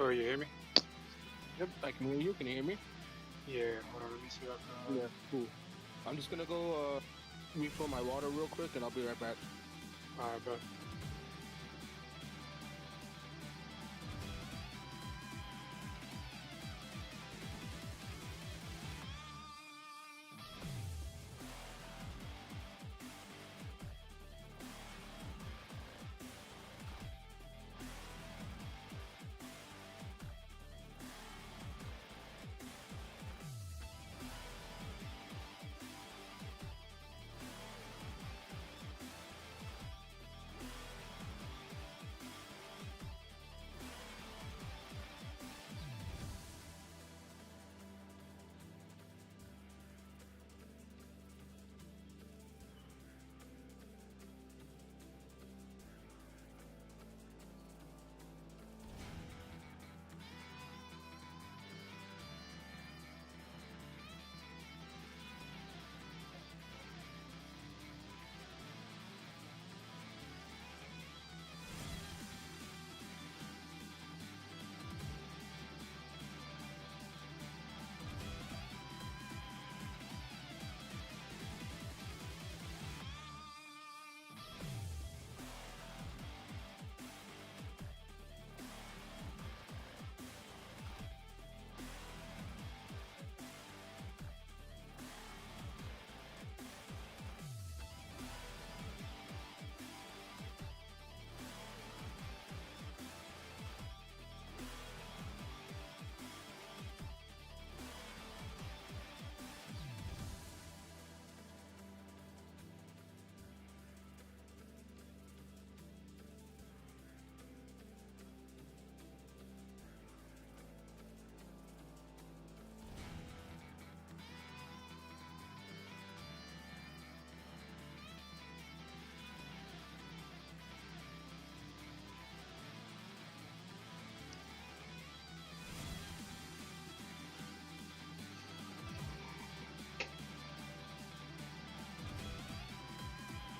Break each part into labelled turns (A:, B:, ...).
A: Oh, you hear me?
B: Yep, I can hear you. Can you hear me?
A: Yeah, hold on, let me see if I can.
B: Yeah, cool. I'm just gonna go refill my water real quick, and I'll be right back.
A: But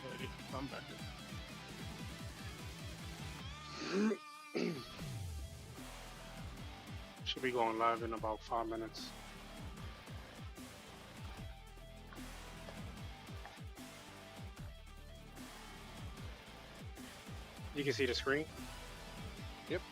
B: Alrighty, I'm back.
A: should be going live in about 5 minutes. You can see the screen.
B: Yep.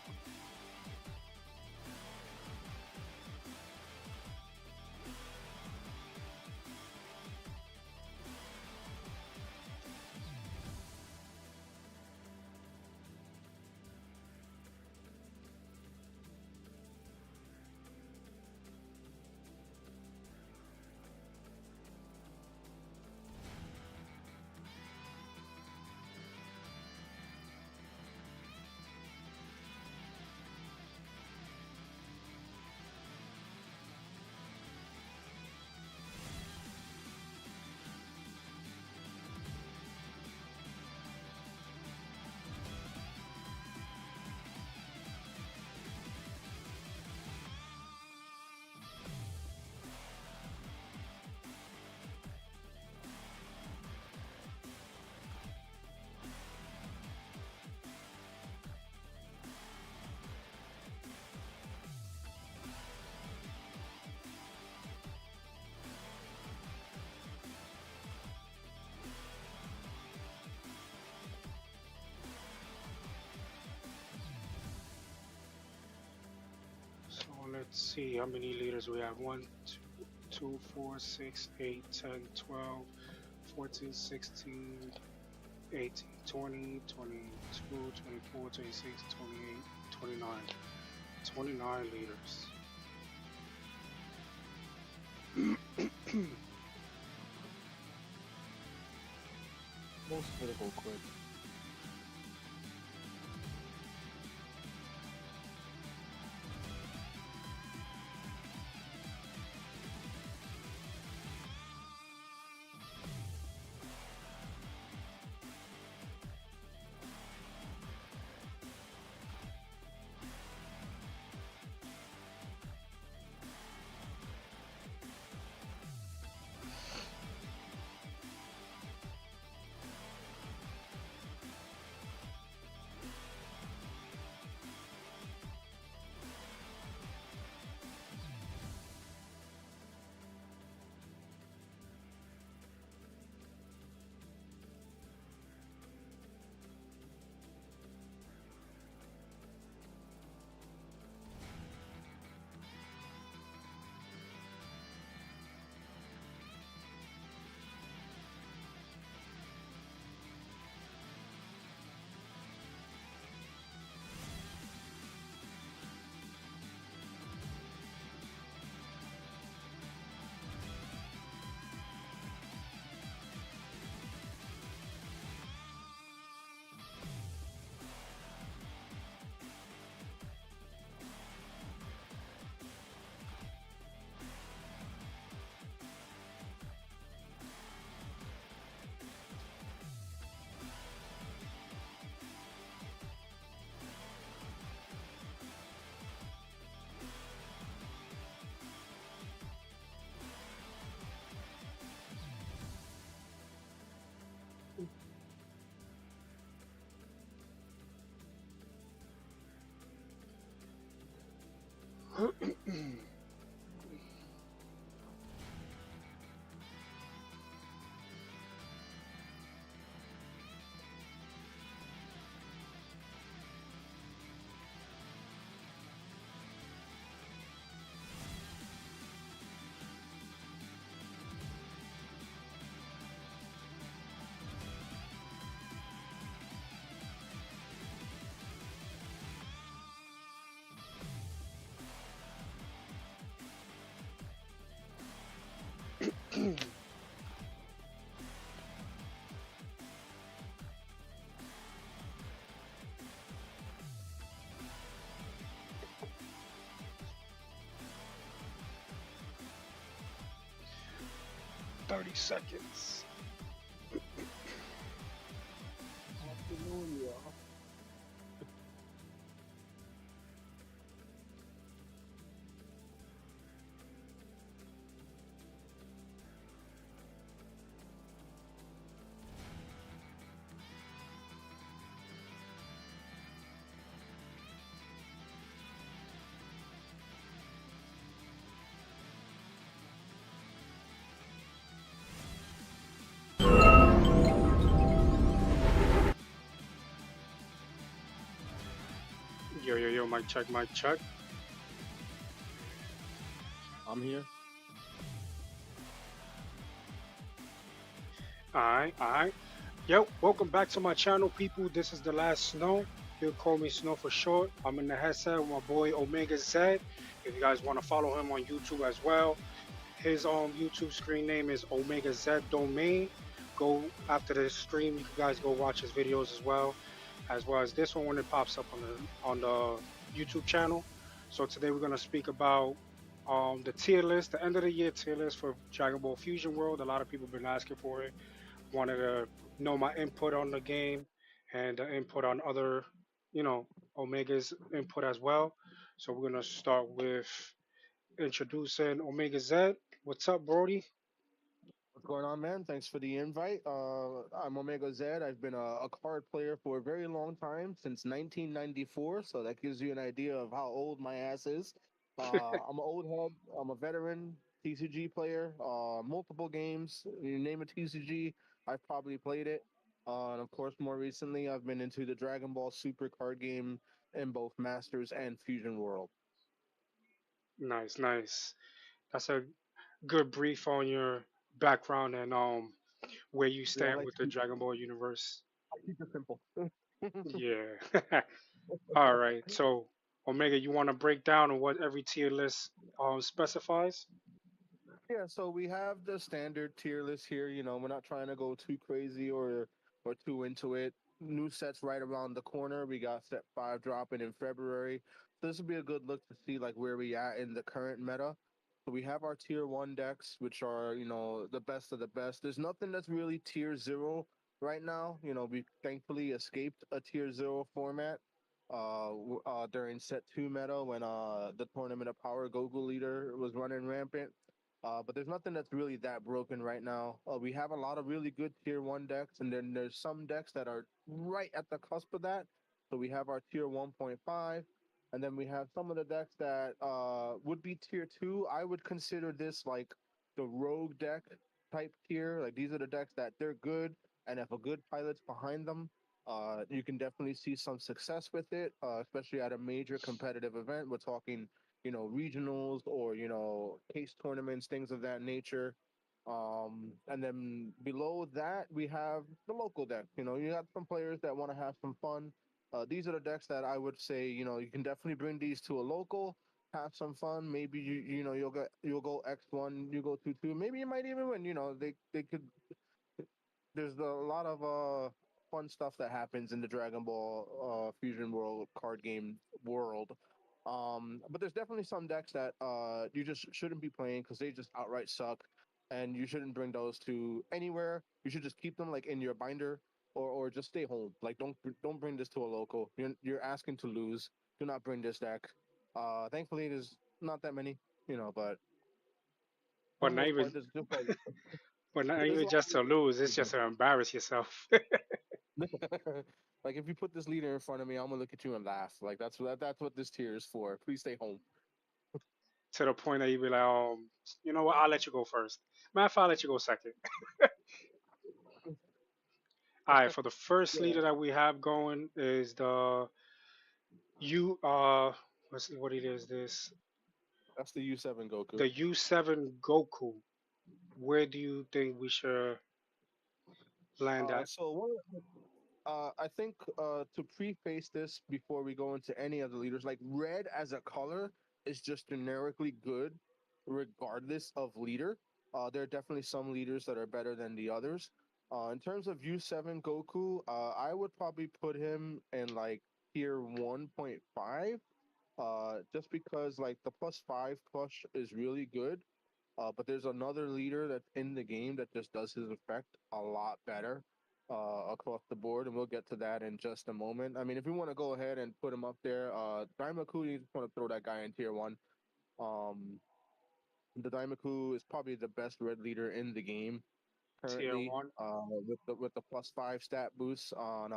A: So let's see how many leaders we have. 1, 2, 2, 4, 6, 8, 10, 12, 14, 16, 18, 20, 22, 24, 26, 28, 29. 29 leaders.
B: Most of it'll go quick.
A: 30 seconds.
B: Afternoon, y'all.
A: Yo, yo, yo, mic check, mic check.
B: I'm here.
A: Alright, alright. Yo, welcome back to my channel, people. This is the last Snow. He'll call me Snow for short. I'm in the headset with my boy Omega Z. If you guys want to follow him on YouTube as well, his YouTube screen name is OmegaZedDomain. Go after the stream, you guys go watch his videos as well as this one when it pops up on the YouTube channel. So today we're gonna speak about the tier list, the end of the year tier list for Dragon Ball Fusion World. A lot of people have been asking for it. Wanted to know my input on the game and the input on other, you know, Omega's input as well. So we're gonna start with introducing Omega Z. What's up, Brody?
B: What's going on, man? Thanks for the invite. I'm Omega Zed. I've been a card player for a very long time, since 1994. So that gives you an idea of how old my ass is. I'm an old head. I'm a veteran TCG player. Multiple games. You name a TCG, I've probably played it. And of course, more recently, I've been into the Dragon Ball Super card game in both Masters and Fusion World.
A: Nice, nice. That's a good brief on your background and where you
B: Yeah,
A: stand with the Dragon Ball universe.
B: I keep it simple.
A: Yeah. All right. So Omega, you want to break down on what every tier list specifies?
B: Yeah, so we have the standard tier list here. We're not trying to go too crazy or too into it. New sets right around the corner. We got set five dropping in February. So this will be a good look to see like where we at in the current meta. So we have our tier one decks, which are, the best of the best. There's nothing that's really tier zero right now. We thankfully escaped a tier zero format during set two meta when the Tournament of Power Goku leader was running rampant. But there's nothing that's really that broken right now. We have a lot of really good tier one decks, and then there's some decks that are right at the cusp of that. So we have our tier 1.5, and then we have some of the decks that would be tier two. I would consider this like the rogue deck type tier. Like these are the decks that they're good, and if a good pilot's behind them, you can definitely see some success with it, especially at a major competitive event. We're talking regionals or, case tournaments, things of that nature. And then below that, we have the local deck. You got some players that want to have some fun. These are the decks that I would say, you can definitely bring these to a local, have some fun. Maybe you'll go X1, you go 2-2. Maybe you might even win. They could there's a lot of fun stuff that happens in the Dragon Ball Fusion World card game world. But there's definitely some decks that you just shouldn't be playing because they just outright suck, and you shouldn't bring those to anywhere. You should just keep them like in your binder, or just stay home. Like don't bring this to a local. You're asking to lose. Do not bring this deck. Thankfully, there's not that many, but for
A: But
B: the
A: not
B: most part,
A: even, but not
B: there's a
A: even
B: lot
A: just to lose. It's
B: of
A: just to embarrass yourself
B: like if you put this leader in front of me, I'm gonna look at you and laugh. Like that's what this tier is for. Please stay home.
A: to the point that you be like, you know what? I'll let you go first. Matter of fact, I'll let you go second. All right. For the first
B: Yeah,
A: leader that we have going is the U. What it is this?
B: that's the U7 Goku.
A: The U7 Goku. Where do you think we should land at?
B: So I think to preface this before we go into any of the leaders, like red as a color is just generically good, regardless of leader. There are definitely some leaders that are better than the others. In terms of U7 Goku, I would probably put him in like tier 1.5, just because like the +5 push is really good. But there's another leader that's in the game that just does his effect a lot better across the board, and we'll get to that in just a moment. I mean, if we want to go ahead and put him up there, Daimaku, you just want to throw that guy in tier one. Um, the Daimaku is probably the best red leader in the game
A: Tier
B: currently,
A: one.
B: with the +5 stat boosts on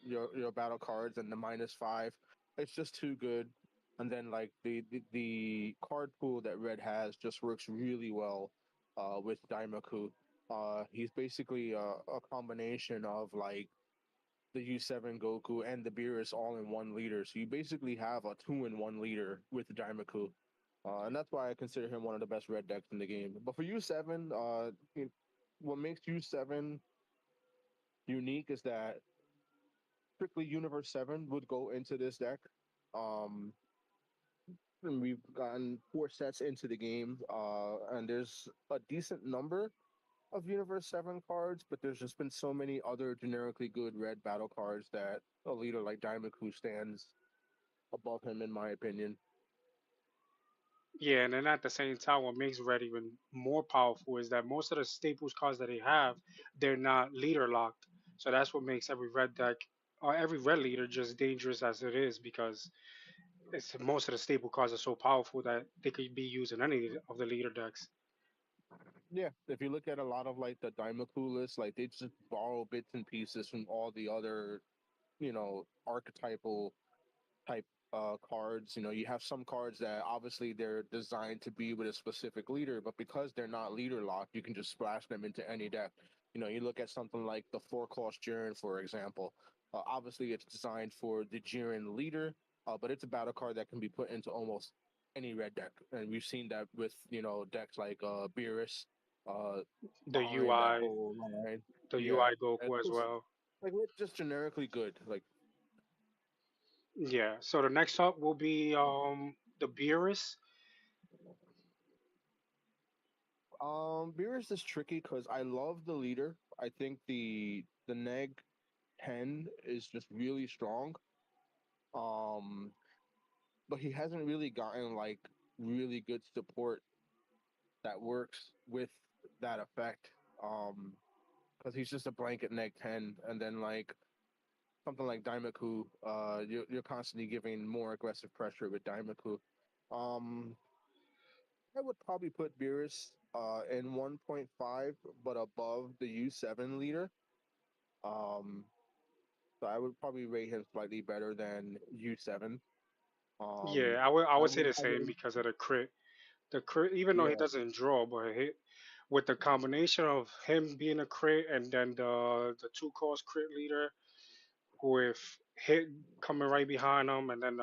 B: your battle cards and the -5. It's just too good. And then like the card pool that Red has just works really well with Daimaku. He's basically a combination of like the U7 Goku and the Beerus all in one leader. So you basically have a two-in-one leader with Daimaku. And that's why I consider him one of the best red decks in the game. But for U7, what makes U7 unique is that strictly Universe 7 would go into this deck. Um, and we've gotten 4 sets into the game, and there's a decent number of Universe 7 cards, but there's just been so many other generically good red battle cards that a leader like Daimaku stands above him, in my opinion.
A: Yeah, and then at the same time, what makes Red even more powerful is that most of the staples cards that they have, they're not leader locked. So that's what makes every red deck or every red leader just dangerous as it is because it's most of the staple cards are so powerful that they could be used in any of the leader decks.
B: Yeah, if you look at a lot of like the Daimaku list, like they just borrow bits and pieces from all the other, archetypal type cards. You have some cards that obviously they're designed to be with a specific leader, but because they're not leader locked, you can just splash them into any deck. You look at something like the 4 cost Jiren, for example. Obviously, it's designed for the Jiren leader, but it's a battle card that can be put into almost any red deck, and we've seen that with decks like Beerus, uh,
A: The
B: behind that
A: UI,
B: whole line.
A: the
B: Yeah,
A: UI
B: it's
A: Goku as
B: just
A: well.
B: like we're just generically good. Like
A: Yeah. So the next up will be the Beerus.
B: Beerus is tricky because I love the leader. I think the neg 10 is just really strong. Um, but he hasn't really gotten like really good support that works with that effect. Because he's just a blanket neg 10, and then like something like Daimaku, you're constantly giving more aggressive pressure with Daimaku. Um, I would probably put Beerus in 1.5, but above the U7 leader. Um, so I would probably rate him slightly better than U7.
A: Yeah,
B: Um,
A: I
B: I
A: would say
B: would
A: the
B: I
A: same
B: would
A: because of the crit. The crit, even though he
B: yeah
A: doesn't draw, but with the combination of him being a crit and then the 2 cost crit leader with hit coming right behind him, and then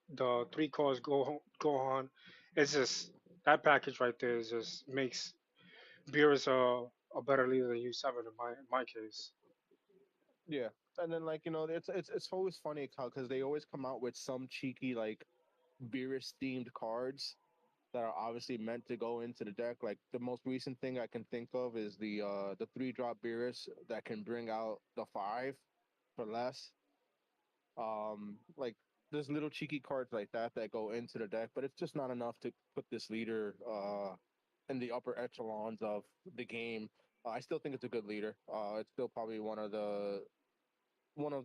A: the 3 cost go on, it's just that package right there is just makes Beerus a better leader than U7 in my case.
B: yeah. And then like it's always funny because they always come out with some cheeky like Beerus themed cards that are obviously meant to go into the deck. Like the most recent thing I can think of is the 3 drop Beerus that can bring out the 5 for less. Like there's little cheeky cards like that that go into the deck, but it's just not enough to put this leader in the upper echelons of the game. I still think it's a good leader. It's still probably one of the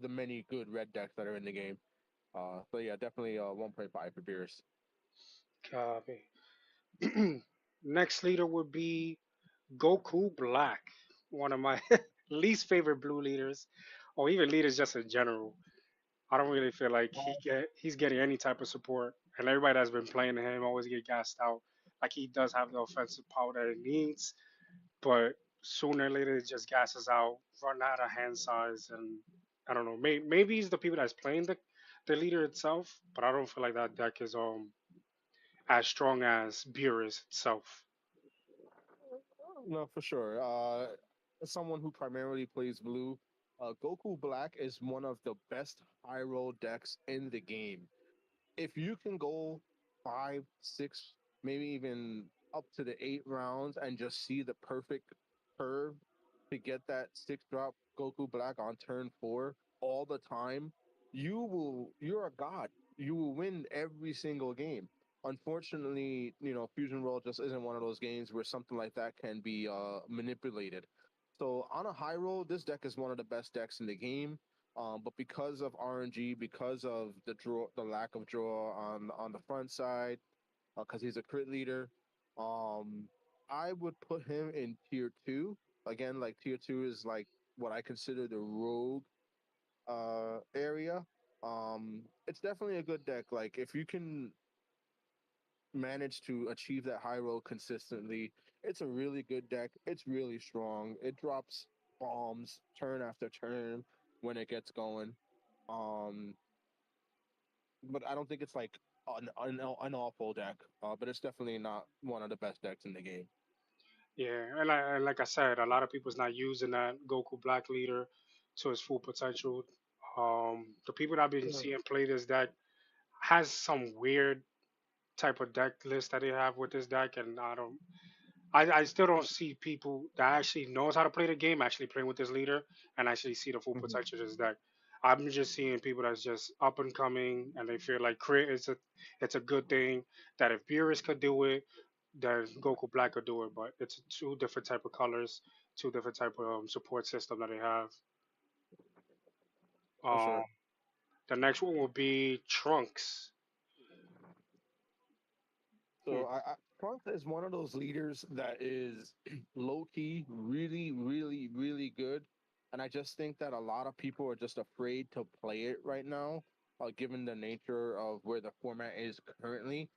B: many good red decks that are in the game. So yeah, definitely 1.5 for Beerus.
A: Copy. Next leader would be Goku Black, one of my least favorite blue leaders, or even leaders just in general. I don't really feel like he's getting any type of support, and everybody that's been playing him always get gassed out. Like he does have the offensive power that it needs, but sooner or later it just gasses out, run out of hand size, and I don't know. Maybe it's the people that's playing the leader itself, but I don't feel like that deck is as strong as Beerus itself.
B: No, for sure. As someone who primarily plays blue, Goku Black is one of the best high roll decks in the game. If you can go 5, 6, maybe even up to the 8 rounds and just see the perfect curve to get that 6 drop Goku Black on turn 4 all the time, you're a god. You will win every single game. Unfortunately, Fusion World just isn't one of those games where something like that can be manipulated. So on a high roll, this deck is one of the best decks in the game. But because of RNG, because of the lack of draw on the front side, because he's a crit leader, um, I would put him in tier two. Again, like tier two is like what I consider the rogue area. It's definitely a good deck. Like if you can manage to achieve that high roll consistently, it's a really good deck. It's really strong. It drops bombs turn after turn when it gets going. Um, but I don't think it's like an awful deck. But it's definitely not one of the best decks in the game.
A: Yeah, and like I said, a lot of people's not using that Goku Black leader to its full potential. The people that I've been
B: Yeah.
A: seeing play this deck has some weird type of deck list that they have with this deck, and I still don't see people that actually knows how to play the game actually playing with this leader and actually see the full
B: Mhm.
A: potential of this deck. I'm just seeing people that's just up and coming and they feel like crit is a good thing. That if Beerus could do it, then Goku Black could do it. But it's two different type of colors, two different type of support system that they have.
B: For
A: Um,
B: sure.
A: the next one will be Trunks. Hmm.
B: Trunks is one of those leaders that is low key, really, really, really good, and I just think that a lot of people are just afraid to play it right now, given the nature of where the format is currently.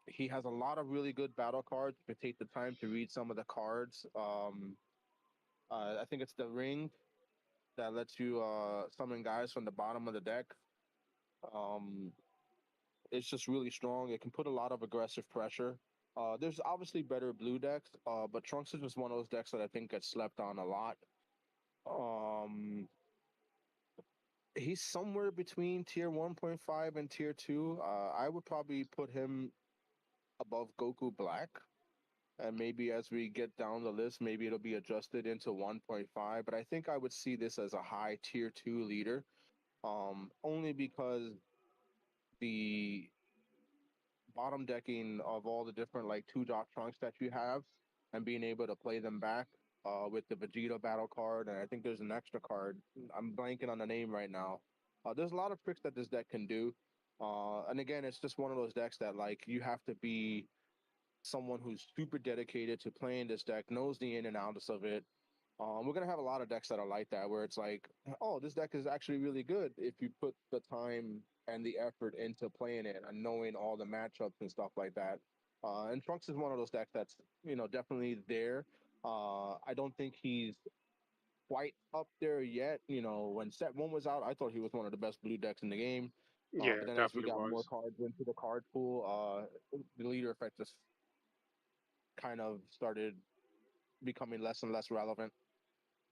B: He has a lot of really good battle cards. You can take the time to read some of the cards. I think it's the ring that lets you summon guys from the bottom of the deck. Um, it's just really strong. It can put a lot of aggressive pressure. There's obviously better blue decks, but Trunks is just one of those decks that I think gets slept on a lot. Um, he's somewhere between tier 1.5 and tier 2. I would probably put him above Goku Black. And maybe as we get down the list, maybe it'll be adjusted into 1.5. But I think I would see this as a high tier 2 leader, only because the bottom decking of all the different like two drop trunks that you have and being able to play them back with the Vegeta battle card. And I think there's an extra card. I'm blanking on the name right now. There's a lot of tricks that this deck can do. And again, it's just one of those decks that like you have to be someone who's super dedicated to playing this deck, knows the in and outs of it. We're gonna have a lot of decks that are like that, where it's like, oh, this deck is actually really good if you put the time and the effort into playing it and knowing all the matchups and stuff like that. And Trunks is one of those decks that's definitely there. I don't think he's quite up there yet. When set one was out, I thought he was one of the best blue decks in the game.
A: Yeah,
B: But then as we
A: definitely
B: got more
A: was.
B: cards into the card pool, the leader effect just kind of started becoming less and less relevant.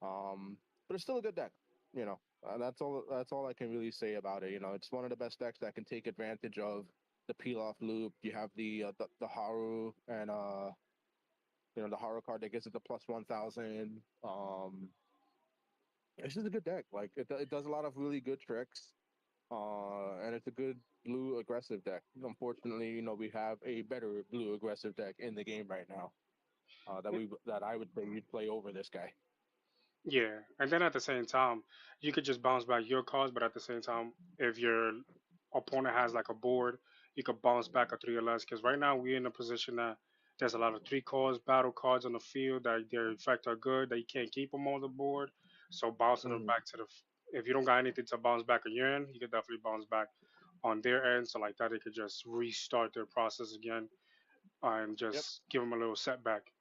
B: But it's still a good deck. You know, that's all. That's all I can really say about it. It's one of the best decks that can take advantage of the peel off loop. You have the Haru and the Haru card that gives it the plus 1,000. It's just a good deck. Like it does a lot of really good tricks. And it's a good blue aggressive deck. Unfortunately, we have a better blue aggressive deck in the game right now. That I would say you'd play over this guy.
A: Yeah, and then at the same time, you could just bounce back your cards, but at the same time, if your opponent has like a board, you could bounce back a three or less. Because right now we're in a position that there's a lot of three cards, battle cards on the field that their effect are good that you can't keep them on the board. So bouncing them
B: Mhm.
A: back to if you don't got anything to bounce back on your end, you could definitely bounce back on their end. So like that, they could just restart their process again and
B: Yep.
A: just give them a little setback.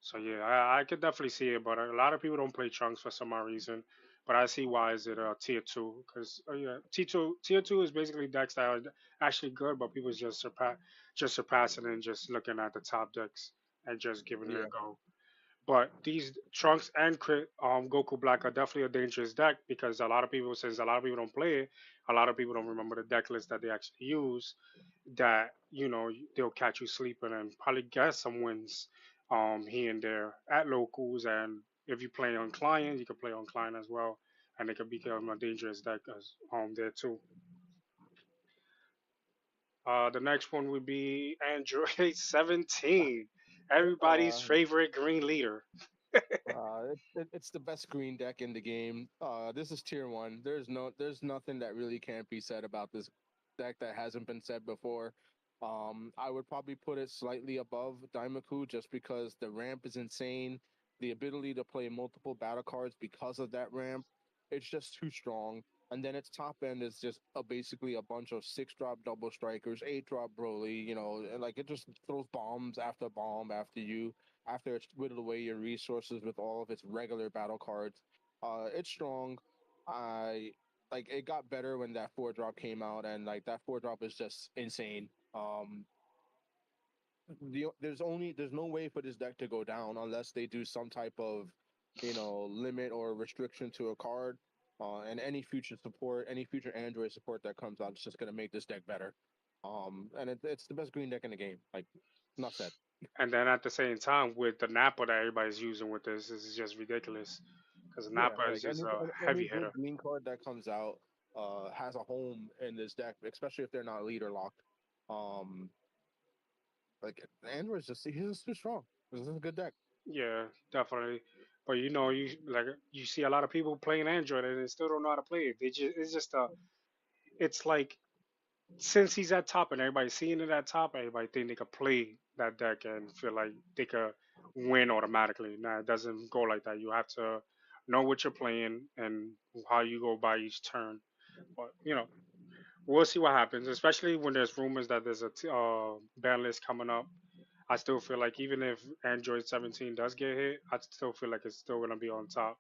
A: So yeah, I could definitely see it, but a lot of people don't play Trunks for some odd reason. But I see why is it tier two because yeah, tier two is basically decks that are actually good, but people just surpassing and just looking at the top decks and just giving it a
B: Yeah.
A: go. But these Trunks and Goku Black are definitely a dangerous deck because a lot of people, since a lot of people don't play it, a lot of people don't remember the deck list that they actually use. That they'll catch you sleeping and probably get some wins here and there at locals. And if you play on client, you can play on client as well, and it can become a dangerous deck as there too. The next one would be Android 17, everybody's
B: Uh,
A: favorite green leader.
B: it's the best green deck in the game. This is tier one. There's nothing that really can't be said about this deck that hasn't been said before. I would probably put it slightly above Daimaku just because the ramp is insane. The ability to play multiple battle cards because of that ramp, it's just too strong. And then its top end is just basically a bunch of six drop double strikers, eight drop Broly. And like it just throws bombs after bomb after you after it's whittled away your resources with all of its regular battle cards. It's strong. I like it got better when that four drop came out, and like that four drop is just insane. There's no way for this deck to go down unless they do some type of limit or restriction to a card. And any future support, any future Android support that comes out, is just gonna make this deck better. And it's the best green deck in the game. Like, enough said.
A: And then at the same time, with the Nappa that everybody's using with this is just ridiculous because
B: Yeah,
A: Nappa is
B: like
A: just a
B: any
A: heavy
B: good
A: hitter.
B: green card that comes out has a home in this deck, especially if they're not leader locked. Um, like Andrew's he's just too strong. This is a good deck.
A: Yeah, definitely. But you see a lot of people playing Android and they still don't know how to play it. It's just it's like since he's at top and everybody's seeing it at top, everybody think they could play that deck and feel like they could win automatically. Nah, it doesn't go like that. You have to know what you're playing and how you go by each turn. But we'll see what happens. Especially when there's rumors that there's a ban list coming up. I still feel like even if Android 17 does get hit, I still feel like it's still gonna be on top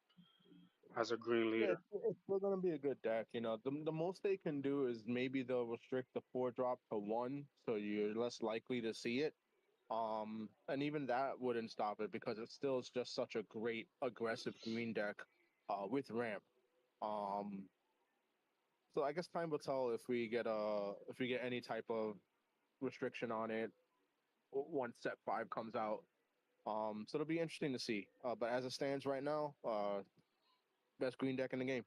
A: as a green
B: Yeah,
A: leader.
B: it's still gonna be a good deck. The most they can do is maybe they'll restrict the four drop to one, so you're less likely to see it. And even that wouldn't stop it because it still is just such a great aggressive green deck, with ramp. Um, so I guess time will tell if we get any type of restriction on it once set five comes out. So it'll be interesting to see. But as it stands right now, best green deck in the game.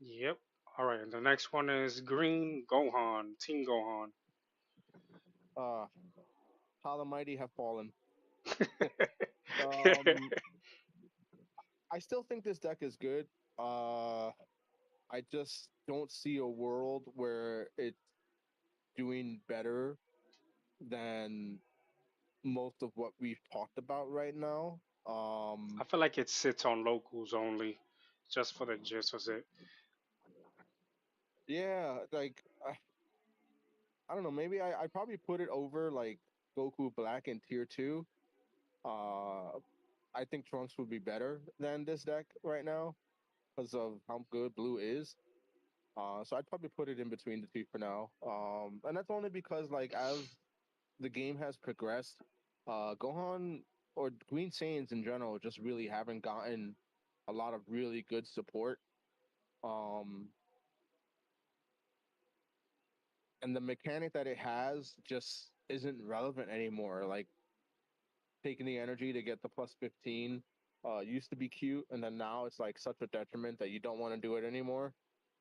A: Yep. All right. And the next one is Green Gohan, Team Gohan.
B: Uh, how the mighty have fallen. um, I still think this deck is good. Uh, I just don't see a world where it's doing better than most of what we've talked about right now.
A: I feel like it sits on locals only, just for the gist of it.
B: Yeah, like I don't know. Maybe I probably put it over like Goku Black in tier two. Uh, I think Trunks would be better than this deck right now because of how good Blue is. So I'd probably put it in between the two for now. And that's only because like as the game has progressed, Gohan or Green Saiyans in general just really haven't gotten a lot of really good support. Um, and the mechanic that it has just isn't relevant anymore. Like taking the energy to get the plus 15 used to be cute, and then now it's like such a detriment that you don't want to do it anymore.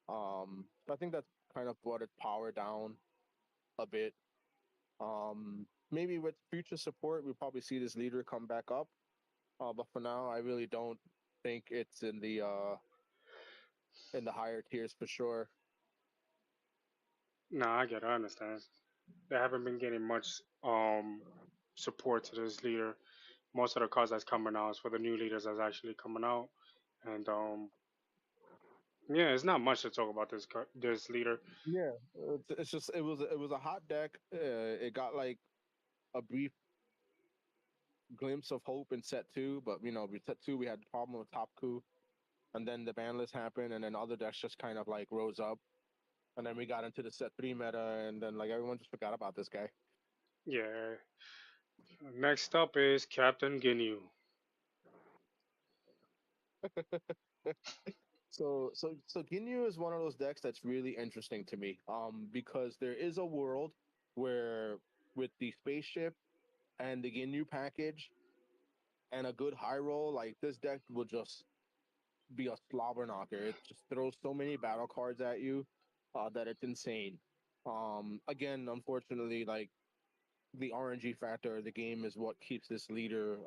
B: So I think that's kind of brought it power down a bit. Maybe with future support, we'll probably see this leader come back up. But for now, I really don't think it's in the higher tiers for sure.
A: No, I get it. I understand. They haven't been getting much support to this leader. Most of the cards that's coming out is for the new leaders that's actually coming out, and yeah, it's not much to talk about this leader.
B: Yeah, it's just it was a hot deck. It got like a brief glimpse of hope in set two, but with set two we had the problem with top coup, and then the ban list happened, and then other decks just kind of like rose up, and then we got into the set three meta, and then like everyone just forgot about this guy.
A: Yeah. Next up is Captain Ginyu.
B: So Ginyu is one of those decks that's really interesting to me. Because there is a world where with the spaceship and the Ginyu package and a good high roll, like this deck will just be a slobber knocker. It just throws so many battle cards at you, that it's insane. Again, unfortunately, like the RNG factor of the game is what keeps this leader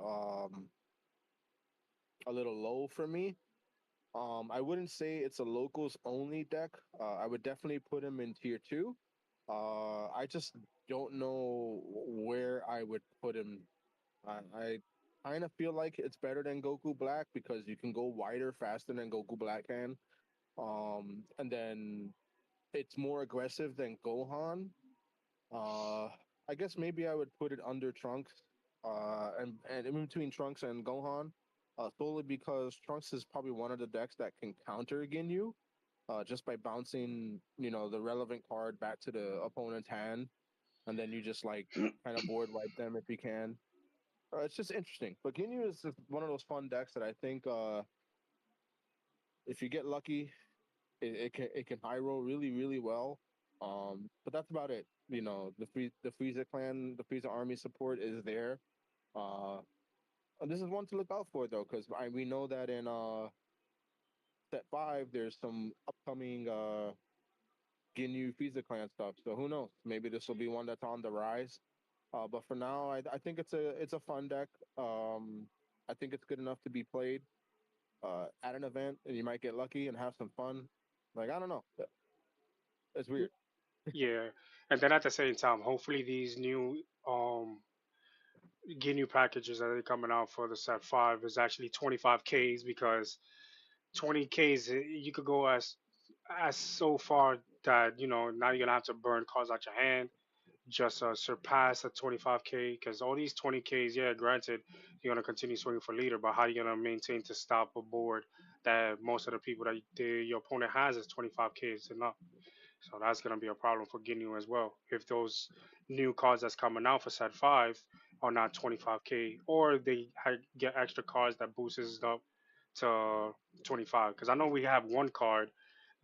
B: a little low for me. I wouldn't say it's a locals only deck. I would definitely put him in tier two. I just don't know where I would put him. I kind of feel like it's better than Goku Black because you can go wider faster than Goku Black can. And then it's more aggressive than Gohan. Uh, I guess maybe I would put it under Trunks, and in between Trunks and Gohan, solely because Trunks is probably one of the decks that can counter Ginyu, just by bouncing, the relevant card back to the opponent's hand, and then you just like kind of board wipe them if you can. It's just interesting. But Ginyu is just one of those fun decks that I think, if you get lucky, it can high roll really really well. But that's about it. The Frieza clan, the Frieza army support is there. Uh, and this is one to look out for though, because we know that in set five there's some upcoming Ginyu Frieza clan stuff. So who knows? Maybe this will be one that's on the rise. But for now, I think it's a fun deck. I think it's good enough to be played at an event, and you might get lucky and have some fun. Like I don't know, it's weird.
A: Yeah, and then at the same time, hopefully these new Ginyu packages that are coming out for the set five is actually 25Ks because 20Ks you could go as so far that now you're gonna have to burn cards out your hand just surpass a 25K because all these 20Ks, yeah, granted, you're gonna continue swinging for leader, but how are you gonna maintain to stop a board that most of the people that your opponent has is 25Ks enough? So that's gonna be a problem for Ginyu as well. If those new cards that's coming out for set five are not 25K, or they get extra cards that boosts it up to 25. Because I know we have one card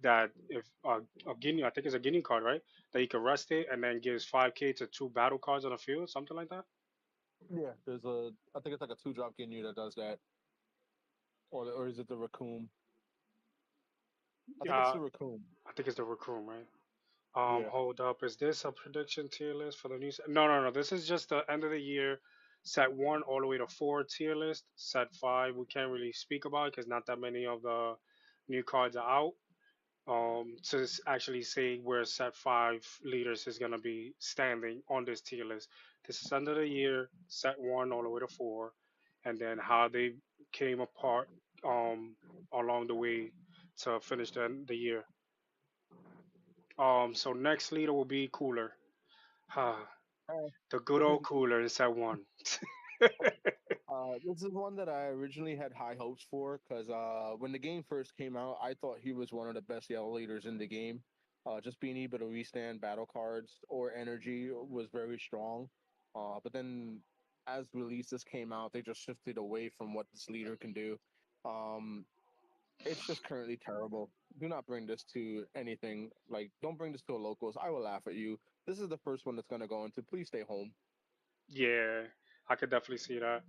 A: that if a Ginyu, I think it's a Ginyu card, right? That you can rest it and then gives 5K to two battle cards on the field, something like that.
B: Yeah, I think it's like a two drop Ginyu that does that, or is it the Raccoon? I think it's
A: Uh,
B: the Raccoon.
A: I think it's the Raccoon, right?
B: Yeah.
A: Hold up. Is this a prediction tier list for the new set? No, no, no. This is just the end of the year set one all the way to four tier list. Set five, we can't really speak about because not that many of the new cards are out. To actually say where set five leaders is gonna be standing on this tier list. This is end of the year, set one all the way to four, and then how they came apart along the way to finish the year. So next leader will be Cooler.
B: Uh,
A: The good old Cooler in set one.
B: this is one that I originally had high hopes for because when the game first came out, I thought he was one of the best yellow leaders in the game. Just being able to restand battle cards or energy was very strong. But then as releases came out, they just shifted away from what this leader can do. Um, it's just currently terrible. Do not bring this to anything. Like, don't bring this to a locals. I will laugh at you. This is the first one that's going to go into. Please stay home.
A: Yeah, I could definitely see that.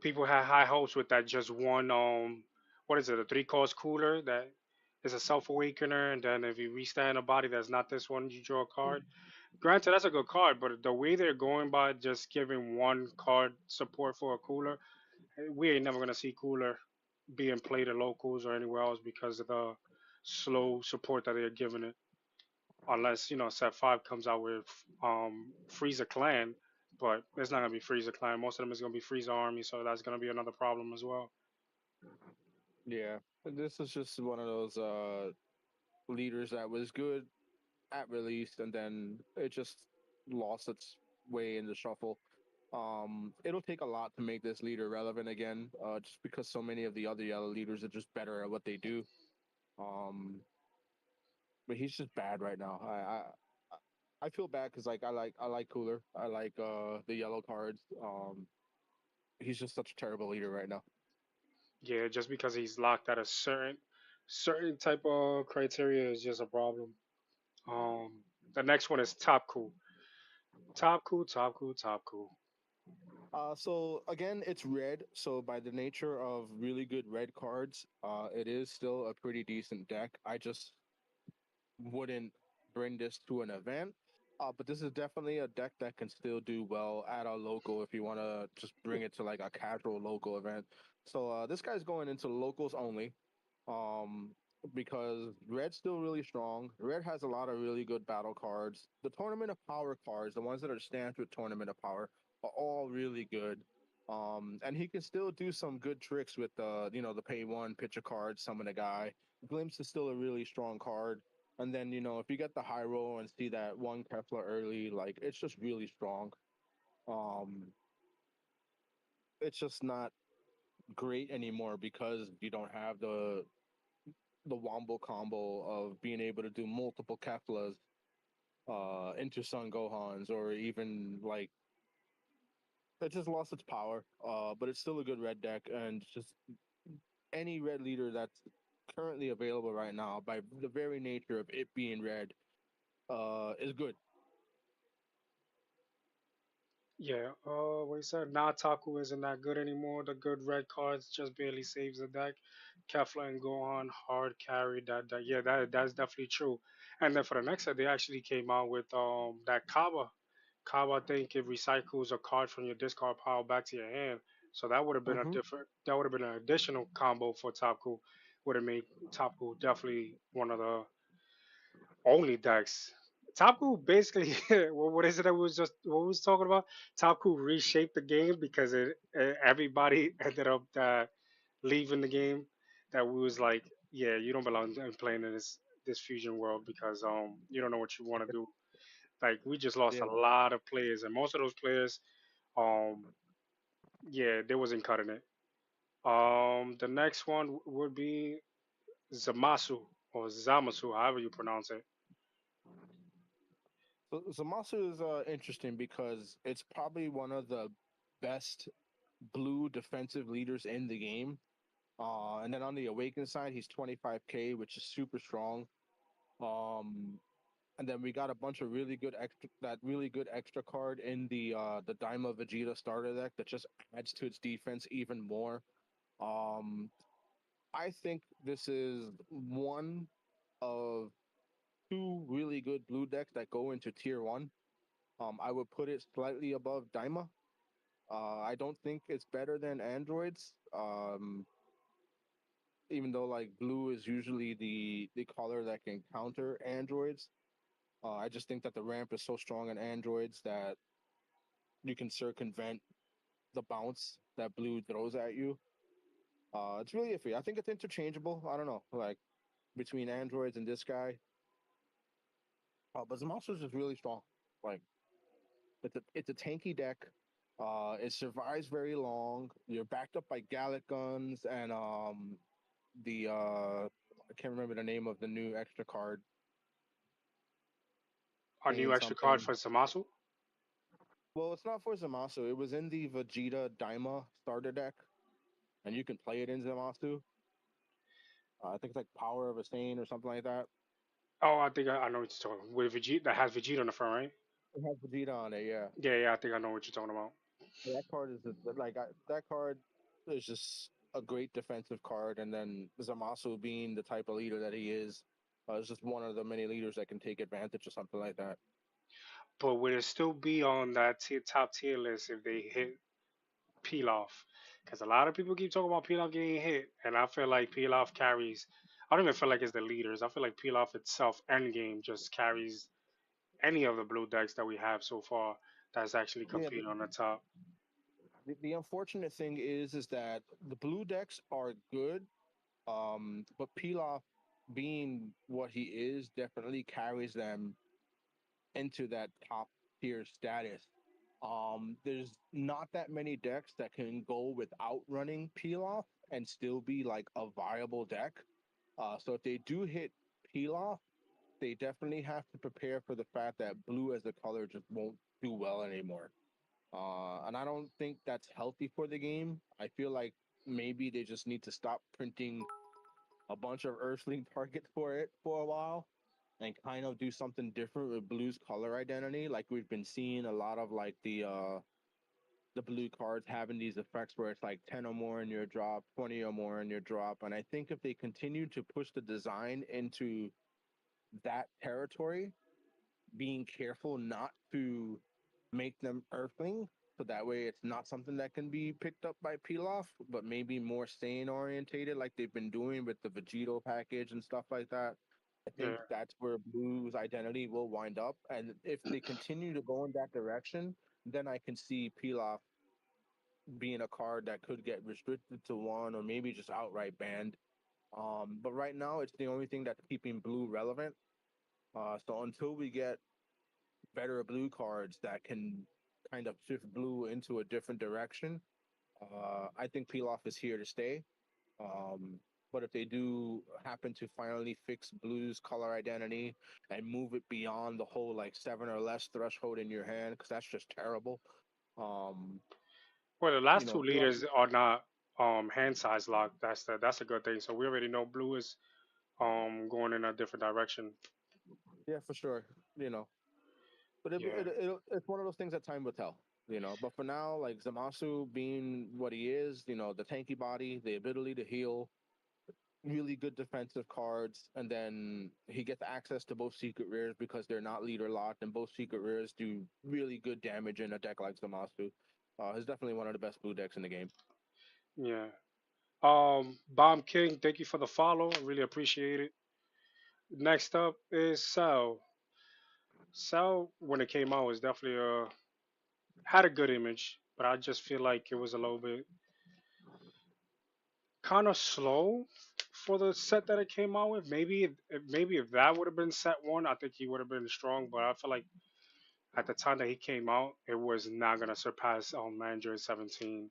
A: People had high hopes with that just one what is it, a three cost cooler that is a self awakener, and then if you restand a body that's not this one, you draw a card. Granted, that's a good card, but the way they're going by just giving one card support for a cooler, we ain't never gonna see cooler being played at locals or anywhere else because of the slow support that they're giving it. Unless set five comes out with Frieza Clan, but it's not gonna be Frieza Clan. Most of them is gonna be Frieza Army, so that's gonna be another problem as well.
B: Yeah. This is just one of those leaders that was good at release and then it just lost its way in the shuffle. It'll take a lot to make this leader relevant again, just because so many of the other yellow leaders are just better at what they do. Um, but he's just bad right now. I feel bad because like I like Cooler. I like the yellow cards. He's just such a terrible leader right now.
A: Yeah, just because he's locked at a certain type of criteria is just a problem. Um, the next one is Top Cool. Top Cool, Top Cool, Top Cool.
B: So again, it's red. So by the nature of really good red cards, it is still a pretty decent deck. I just wouldn't. bring this to an event. But this is definitely a deck that can still do well at a local if you want to just bring it to like a casual local event. So this guy's going into locals only, um, because Red's still really strong. Red has a lot of really good battle cards. The Tournament of Power cards, the ones that are stamped with Tournament of Power, are all really good. And he can still do some good tricks with the pay one, pitch a card, summon a guy. Glimpse is still a really strong card. And then, if you get the high roll and see that one Kefla early, like it's just really strong. Um, it's just not great anymore because you don't have the wombo combo of being able to do multiple Keflas into Sun Gohans, or even like it just lost its power. But it's still a good red deck, and just any red leader that's currently available right now, by the very nature of it being red, is good.
A: Yeah, what he said, Nataku isn't that good anymore. The good red cards just barely saves the deck. Kefla and Gohan hard carry that. Yeah, that's definitely true. And then for the next set, they actually came out with that Kaba. Kaba, I think it recycles a card from your discard pile back to your hand. So that would have been a
B: Hmm.
A: different. That would have been an additional combo for Taku. Would have made Taku definitely one of the only decks. Tapu basically, what is it that we was just what we was talking about? Tapu reshaped the game because everybody ended up leaving the game. That we was like, yeah, you don't belong in playing in this fusion world because you don't know what you want to do. Like we just lost a
B: Yeah.
A: lot of players, and most of those players, um, yeah, they wasn't cutting it. The next one would be Zamasu or Zamasu, however you pronounce it.
B: So Zamasu is interesting because it's probably one of the best blue defensive leaders in the game. And then on the Awaken side, he's 25k, which is super strong. Um, and then we got a bunch of really good extra card in the Daima Vegeta starter deck that just adds to its defense even more. Um, I think this is one of two really good blue decks that go into tier one. I would put it slightly above Daima. I don't think it's better than androids. Even though like blue is usually the color that can counter androids. I just think that the ramp is so strong in androids that you can circumvent the bounce that blue throws at you. It's really iffy. I think it's interchangeable. I don't know, like between androids and this guy. But Zamasu is just really strong. Like it's a tanky deck. It survives very long. You're backed up by Gallic guns and the I can't remember the name of the new extra card.
A: A new
B: Pain
A: extra card
B: something.
A: for Zamasu.
B: Well, it's not for Zamasu. It was in the Vegeta Daima starter deck, and you can play it in Zamasu. I think it's like Power of a Stain or something like that.
A: Oh, I think I know what you're talking about. With Vegeta that has Vegeta on the front, right?
B: It has Vegeta on it, yeah.
A: Yeah, yeah, I think I know what you're talking about.
B: That card is that card is just a great defensive card, and then Zamasu being the type of leader that he is just one of the many leaders that can take advantage of something like that.
A: But would it still be on that top tier list if they hit Pilaf? Because a lot of people keep talking about Pilaf getting hit, and I feel like Pilaf carries. I don't even feel like it's the leaders. I feel like Pilaf itself, endgame, just carries any of the blue decks that we have so far that's actually
B: Yeah,
A: competing on the top.
B: the unfortunate thing is that the blue decks are good, but Pilaf, being what he is, definitely carries them into that top tier status. There's not that many decks that can go without running Pilaf and still be like a viable deck. So if they do hit Pilaf, they definitely have to prepare for the fact that blue as a color just won't do well anymore. And I don't think that's healthy for the game. I feel like maybe they just need to stop printing a bunch of Earthling targets for it for a while and kind of do something different with blue's color identity. Like we've been seeing a lot of like the blue cards having these effects where it's like 10 or more in your drop, 20 or more in your drop. And I think if they continue to push the design into that territory, being careful not to make them earthling, so that way it's not something that can be picked up by peel off, but maybe more stain orientated like they've been doing with the Vegito package and stuff like that. I think
A: Yeah.
B: that's where Blue's identity will wind up. And if they continue to go in that direction, then I can see peel off being a card that could get restricted to one or maybe just outright banned. But right now, it's the only thing that's keeping Blue relevant. So until we get better Blue cards that can kind of shift Blue into a different direction, I think Peel Off is here to stay. Um, but if they do happen to finally fix Blue's color identity and move it beyond the whole like seven or less threshold in your hand, because that's just terrible. Um,
A: Well, the
B: you
A: last two
B: know, Peel Off,
A: leaders are not hand size locked. That's a good thing. So we already know blue is going in a different direction.
B: yeah, for sure. You know, but
A: Yeah.
B: it's one of those things that time will tell. You know, but for now, like Zamasu being what he is, you know, the tanky body, the ability to heal, really good defensive cards, and then he gets access to both secret rares because they're not leader locked, and both secret rares do really good damage in a deck like Zamasu. He's definitely one of the best blue decks in the game.
A: Yeah. Bomb King, thank you for the follow. I really appreciate it. Next up is Cell. Cell, when it came out, was definitely had a good image, but I just feel like it was a little bit kind of slow for the set that it came out with. Maybe if that would have been set one, I think he would have been strong. But I feel like at the time that he came out, it was not gonna surpass Android 17.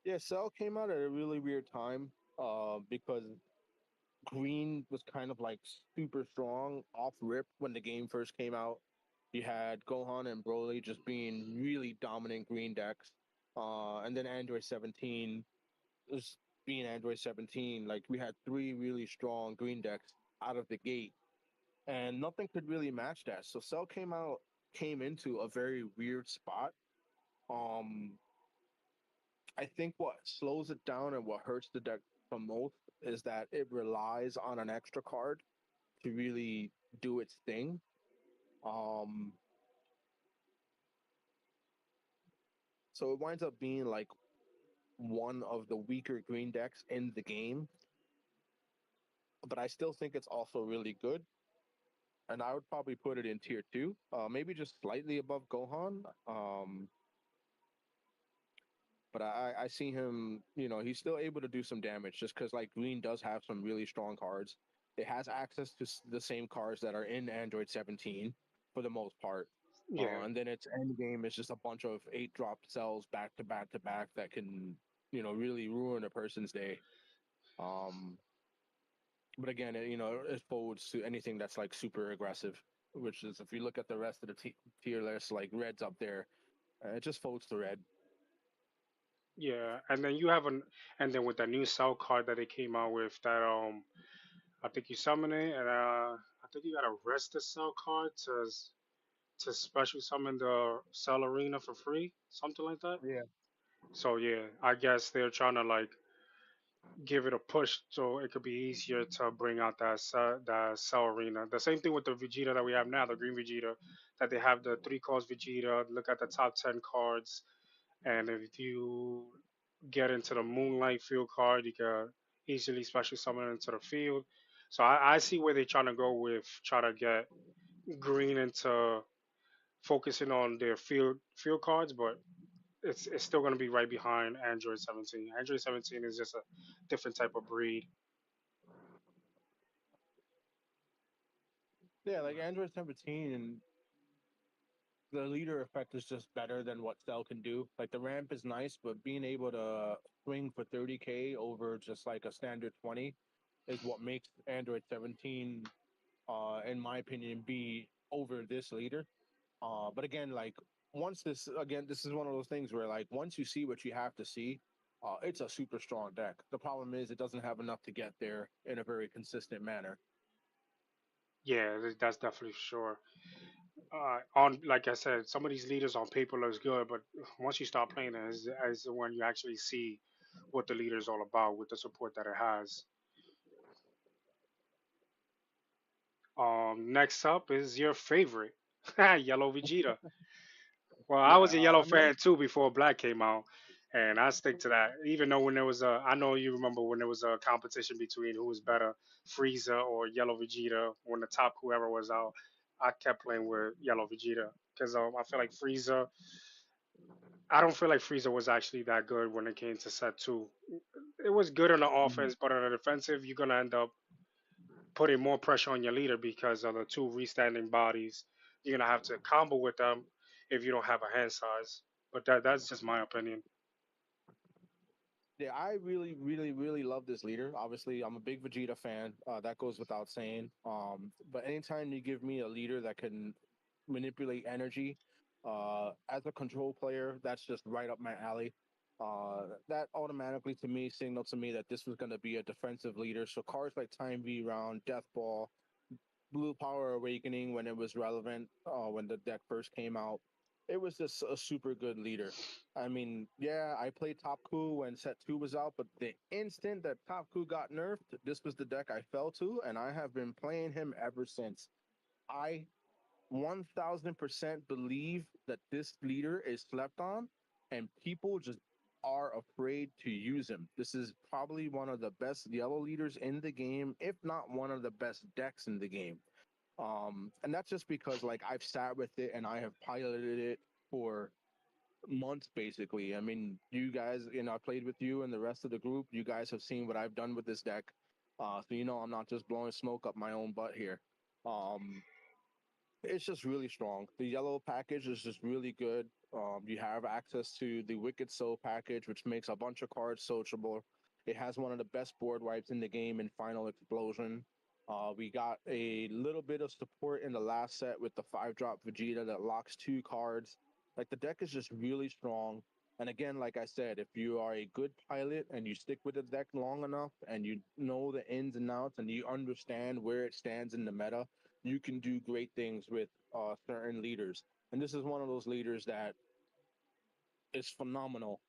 B: Yeah, Cell came out at a really weird time because Green was kind of like super strong off rip when the game first came out. You had Gohan and Broly just being really dominant green decks. And then Android 17 was being Android 17. Like we had three really strong green decks out of the gate, and nothing could really match that. So Cell came into a very weird spot. Um, I think what slows it down and what hurts the deck the most is that it relies on an extra card to really do its thing. Um, so it winds up being like one of the weaker green decks in the game, but I still think it's also really good. And I would probably put it in tier two, maybe just slightly above Gohan. But I see him, you know, he's still able to do some damage just because like Green does have some really strong cards. It has access to the same cards that are in Android 17 for the most part.
A: Yeah,
B: And then its end game is just a bunch of eight drop cells back to back to back that can, you know, really ruin a person's day. Um, but again, it folds to anything that's like super aggressive, which is if you look at the rest of the tier list, like red's up there, it just folds to red.
A: yeah. And then with that new cell card that they came out with, that I think you summon it, and I think you gotta rest the cell card to special summon the cell arena for free, something like that.
B: Yeah.
A: So yeah, I guess they're trying to like give it a push so it could be easier to bring out that cell arena. The same thing with the Vegeta that we have now, the green Vegeta, that they have the three cards Vegeta. Look at the top 10 cards, and if you get into the Moonlight field card, you can easily special summon it into the field. So I see where they're trying to go with try to get green into focusing on their field cards, but it's still going to be right behind Android 17. Android 17 is just a different type of breed.
B: Yeah, like Android 17 and the leader effect is just better than what Cell can do. Like the ramp is nice, but being able to swing for 30k over just like a standard 20 is what makes Android 17, in my opinion, be over this leader. But again, like this is one of those things where like once you see what you have to see, it's a super strong deck. The problem is it doesn't have enough to get there in a very consistent manner.
A: Yeah, that's definitely sure. On like I said, some of these leaders on paper looks good, but once you start playing it, is when you actually see what the leader is all about with the support that it has. Next up is your favorite, Yellow Vegeta. Well, I was
B: Yeah,
A: a Yellow
B: I mean,
A: fan too before Black came out, and I stick to that. Even though when there was a, I know you remember when there was a competition between who was better, Frieza or Yellow Vegeta. When the top whoever was out, I kept playing with Yellow Vegeta because I feel like Frieza. I don't feel like Frieza was actually that good when it came to set two. It was good on the
B: mhm.
A: offense, but on the defensive, you're gonna end up putting more pressure on your leader because of the two restanding bodies. You're gonna have to combo with them if you don't have a hand size. But that's just my opinion.
B: Yeah, I really, really, really love this leader. Obviously, I'm a big Vegeta fan. That goes without saying. But anytime you give me a leader that can manipulate energy, as a control player, that's just right up my alley. That automatically to me signaled to me that this was going to be a defensive leader. So cards like Time V Round, Death Ball, Blue Power Awakening when it was relevant, when the deck first came out. It was just a super good leader. I mean, yeah, I played Top Coup when set two was out, but the instant that Top Coup got nerfed, this was the deck I fell to, and I have been playing him ever since. I 1000% believe that this leader is slept on, and people just are afraid to use him. This is probably one of the best yellow leaders in the game, if not one of the best decks in the game. And that's just because like I've sat with it and I have piloted it for months basically. I mean, you guys, I played with you and the rest of the group. You guys have seen what I've done with this deck. So I'm not just blowing smoke up my own butt here. Um, it's just really strong. The yellow package is just really good. You have access to the Wicked Soul package, which makes a bunch of cards searchable. It has one of the best board wipes in the game in Final Explosion. We got a little bit of support in the last set with the 5-drop Vegeta that locks two cards. Like the deck is just really strong. And again, like I said, if you are a good pilot and you stick with the deck long enough and you know the ins and outs and you understand where it stands in the meta, you can do great things with certain leaders. And this is one of those leaders that is phenomenal.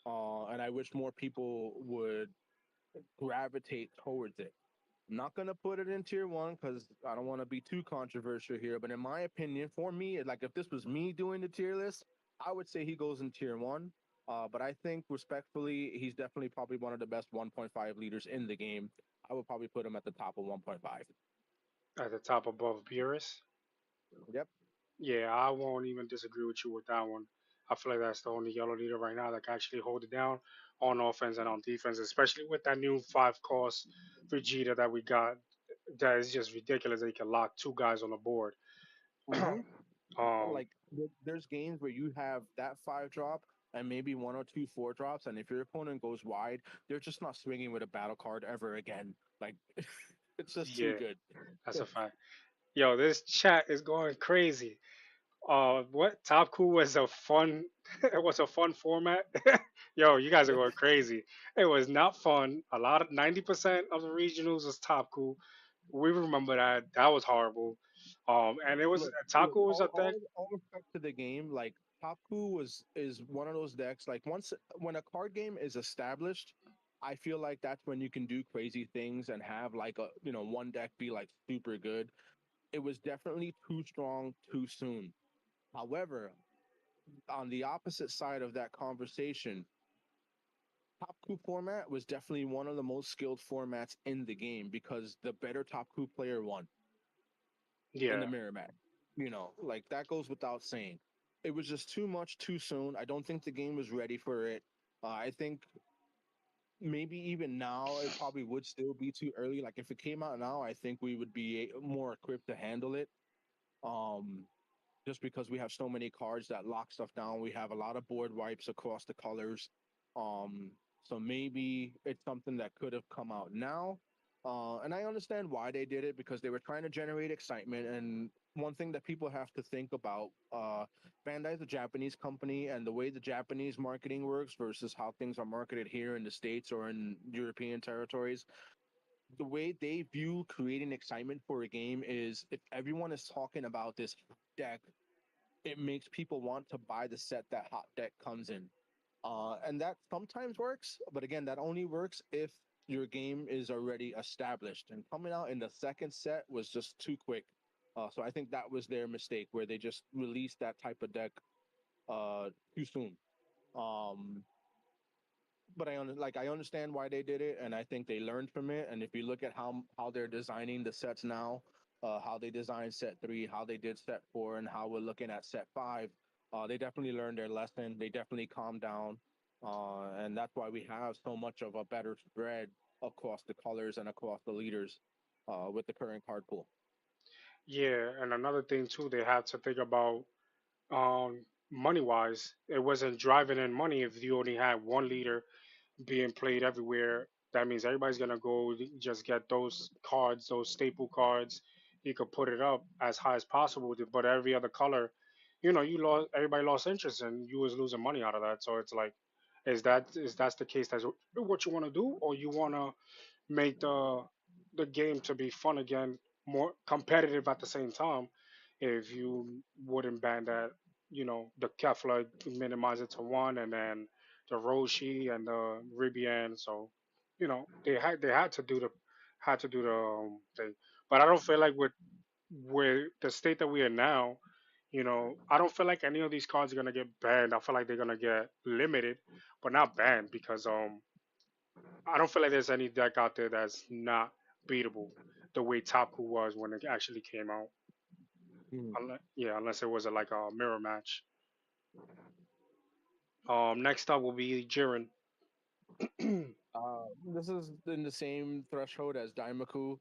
B: And I wish more people would gravitate towards it. I'm not gonna put it in tier one because I don't want to be too controversial here. But in my opinion, for me, like if this was me doing the tier list, I would say he goes in tier one. But I think respectfully, he's definitely probably one of the best 1.5 leaders in the game. I would probably put him at the top of 1.5.
A: At the top above Beerus.
B: Yep.
A: Yeah, I won't even disagree with you with that one. I feel like that's the only yellow leader right now that can actually hold it down on offense and on defense, especially with that new 5 cost Vegeta that we got. That is just ridiculous that he can lock two guys on the board.
B: Mm-hmm.
A: um,
B: Like there's games where you have that 5-drop and maybe one or two 4-drops, and if your opponent goes wide, they're just not swinging with a battle card ever again. Like it's just too
A: yeah,
B: good.
A: that's a fact. Yo, this chat is going crazy. What Top Cool was a fun, it was a fun format. Yo, you guys are going crazy. It was not fun. A lot of 90% of the regionals was Top Cool. We remember that. That was horrible. And it was Top
B: Look,
A: Cool was a deck.
B: all respect to the game. Like Tapu is one of those decks. Like once when a card game is established, I feel like that's when you can do crazy things and have like a one deck be like super good. It was definitely too strong too soon. However, on the opposite side of that conversation, top coup format was definitely one of the most skilled formats in the game because the better top coup player won in the
A: Yeah,
B: mirror match. Like that goes without saying. It was just too much too soon. I don't think the game was ready for it. I think maybe even now it probably would still be too early. Like if it came out now, I think we would be more equipped to handle it. Um, just because we have so many cards that lock stuff down. We have a lot of board wipes across the colors. Um, so maybe it's something that could have come out now. And I understand why they did it because they were trying to generate excitement. And one thing that people have to think about, Bandai is a Japanese company, and the way the Japanese marketing works versus how things are marketed here in the States or in European territories, the way they view creating excitement for a game is if everyone is talking about this deck, it makes people want to buy the set that hot deck comes in. And that sometimes works, but again, that only works if your game is already established. And coming out in the second set was just too quick. So I think that was their mistake, where they just released that type of deck too soon. Um, but I understand why they did it, and I think they learned from it. And if you look at how they're designing the sets now, how they designed set three, how they did set four, and how we're looking at set five, they definitely learned their lesson. They definitely calmed down, and that's why we have so much of a better spread across the colors and across the leaders with the current card pool.
A: Yeah, and another thing too, they had to think about money wise. It wasn't driving in money if you only had one leader being played everywhere. That means everybody's gonna go just get those cards, those staple cards. You could put it up as high as possible, but every other color, you lost. Everybody lost interest, and you was losing money out of that. So it's like, is that the case? That's what you want to do, or you want to make the game to be fun again, more competitive at the same time. If you wouldn't ban that, the Kefla, minimize it to one, and then the Roshi and the Ribian. So, they had to do the thing. But I don't feel like with the state that we are now, I don't feel like any of these cards are gonna get banned. I feel like they're gonna get limited, but not banned because I don't feel like there's any deck out there that's not beatable the way Top Cool was when it actually came out.
B: Mhm.
A: Unless it was like a mirror match. Next up will be Jiren.
B: This is in the same threshold as Daimaku,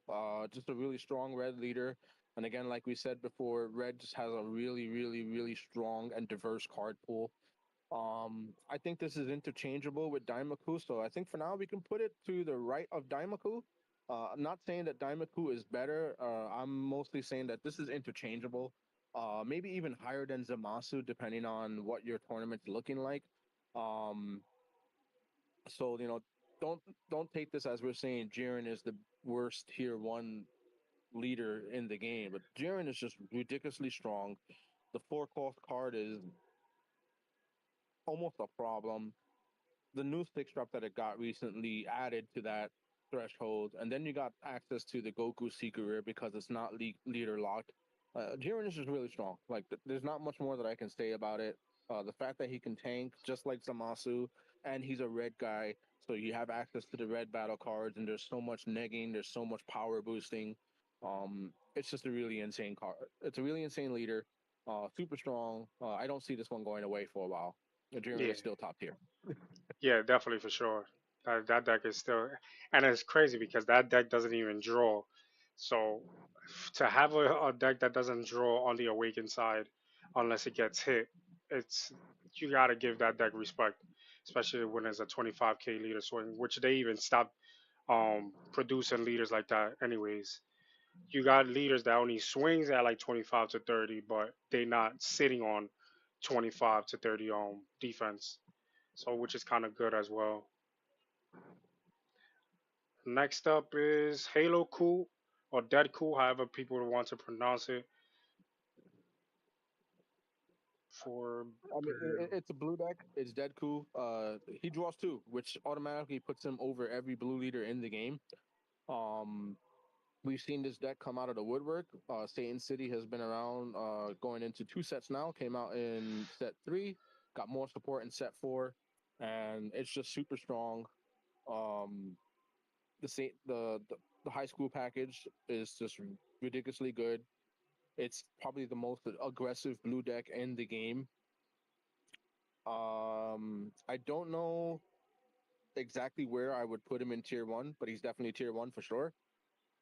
B: just a really strong red leader. And again, like we said before, red just has a really, really, really strong and diverse card pool. I think this is interchangeable with Daimaku, so I think for now we can put it to the right of Daimaku. I'm not saying that Daimaku is better. I'm mostly saying that this is interchangeable. Maybe even higher than Zamasu, depending on what your tournament's looking like. Um, so don't don't take this as we're saying Jiren is the worst tier one leader in the game, but Jiren is just ridiculously strong. The four cost card is almost a problem. The new six drop that it got recently added to that threshold, and then you got access to the Goku Secret Rare because it's not leader locked. Jiren is just really strong. Like there's not much more that I can say about it. The fact that he can tank just like Zamasu, and he's a red guy, so you have access to the red battle cards, and there's so much negging, there's so much power boosting. It's just a really insane card. It's a really insane leader. Super strong. I don't see this one going away for a while. Jiren
A: Yeah,
B: is still top tier.
A: yeah, definitely for sure. That deck is still, and it's crazy because that deck doesn't even draw. So to have a deck that doesn't draw on the awakened side, unless it gets hit, it's you gotta give that deck respect, especially when it's a 25k leader swing, which they even stopped producing leaders like that anyways. You got leaders that only swings at like 25 to 30, but they not sitting on 25 to 30 defense. So which is kind of good as well. Next up is Halo Cool or Dead Cool, however people want to pronounce it. For
B: I mean, it's a blue deck. It's dead cool. He draws two, which automatically puts him over every blue leader in the game. Um, we've seen this deck come out of the woodwork. Satan City has been around, going into two sets now. Came out in set three, got more support in set four, and it's just super strong. Um, the high school package is just ridiculously good. It's probably the most aggressive blue deck in the game. I don't know exactly where I would put him in tier one, but he's definitely tier one for sure.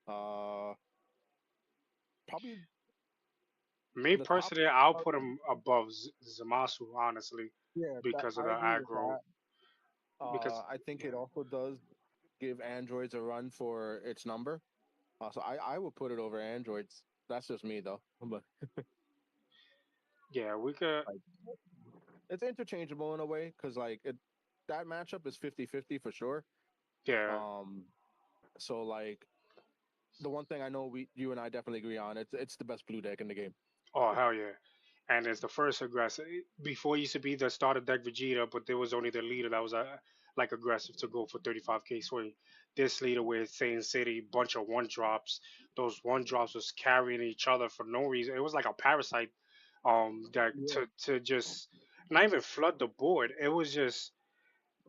B: Uh, Probably
A: me
B: the top.
A: personally, I'll put him above Zamasu, honestly,
B: Yeah, that
A: because of
B: I
A: the
B: agree with
A: aggro.
B: that.
A: Because
B: I think it also does give androids a run for its number. So I would put it over androids. That's just me though, but
A: yeah, we could.
B: like it's interchangeable in a way because that matchup is 50-50 for sure.
A: Yeah.
B: Um, so like the one thing I know you and I definitely agree on, it's the best blue deck in the game.
A: Oh hell yeah. And it's the first aggressive. Before it used to be the starter deck Vegeta, but there was only the leader that was like aggressive to go for 35k swing. This leader with Satan City, bunch of one drops. Those one drops was carrying each other for no reason. It was like a parasite that
B: Yeah,
A: to just not even flood the board. It was just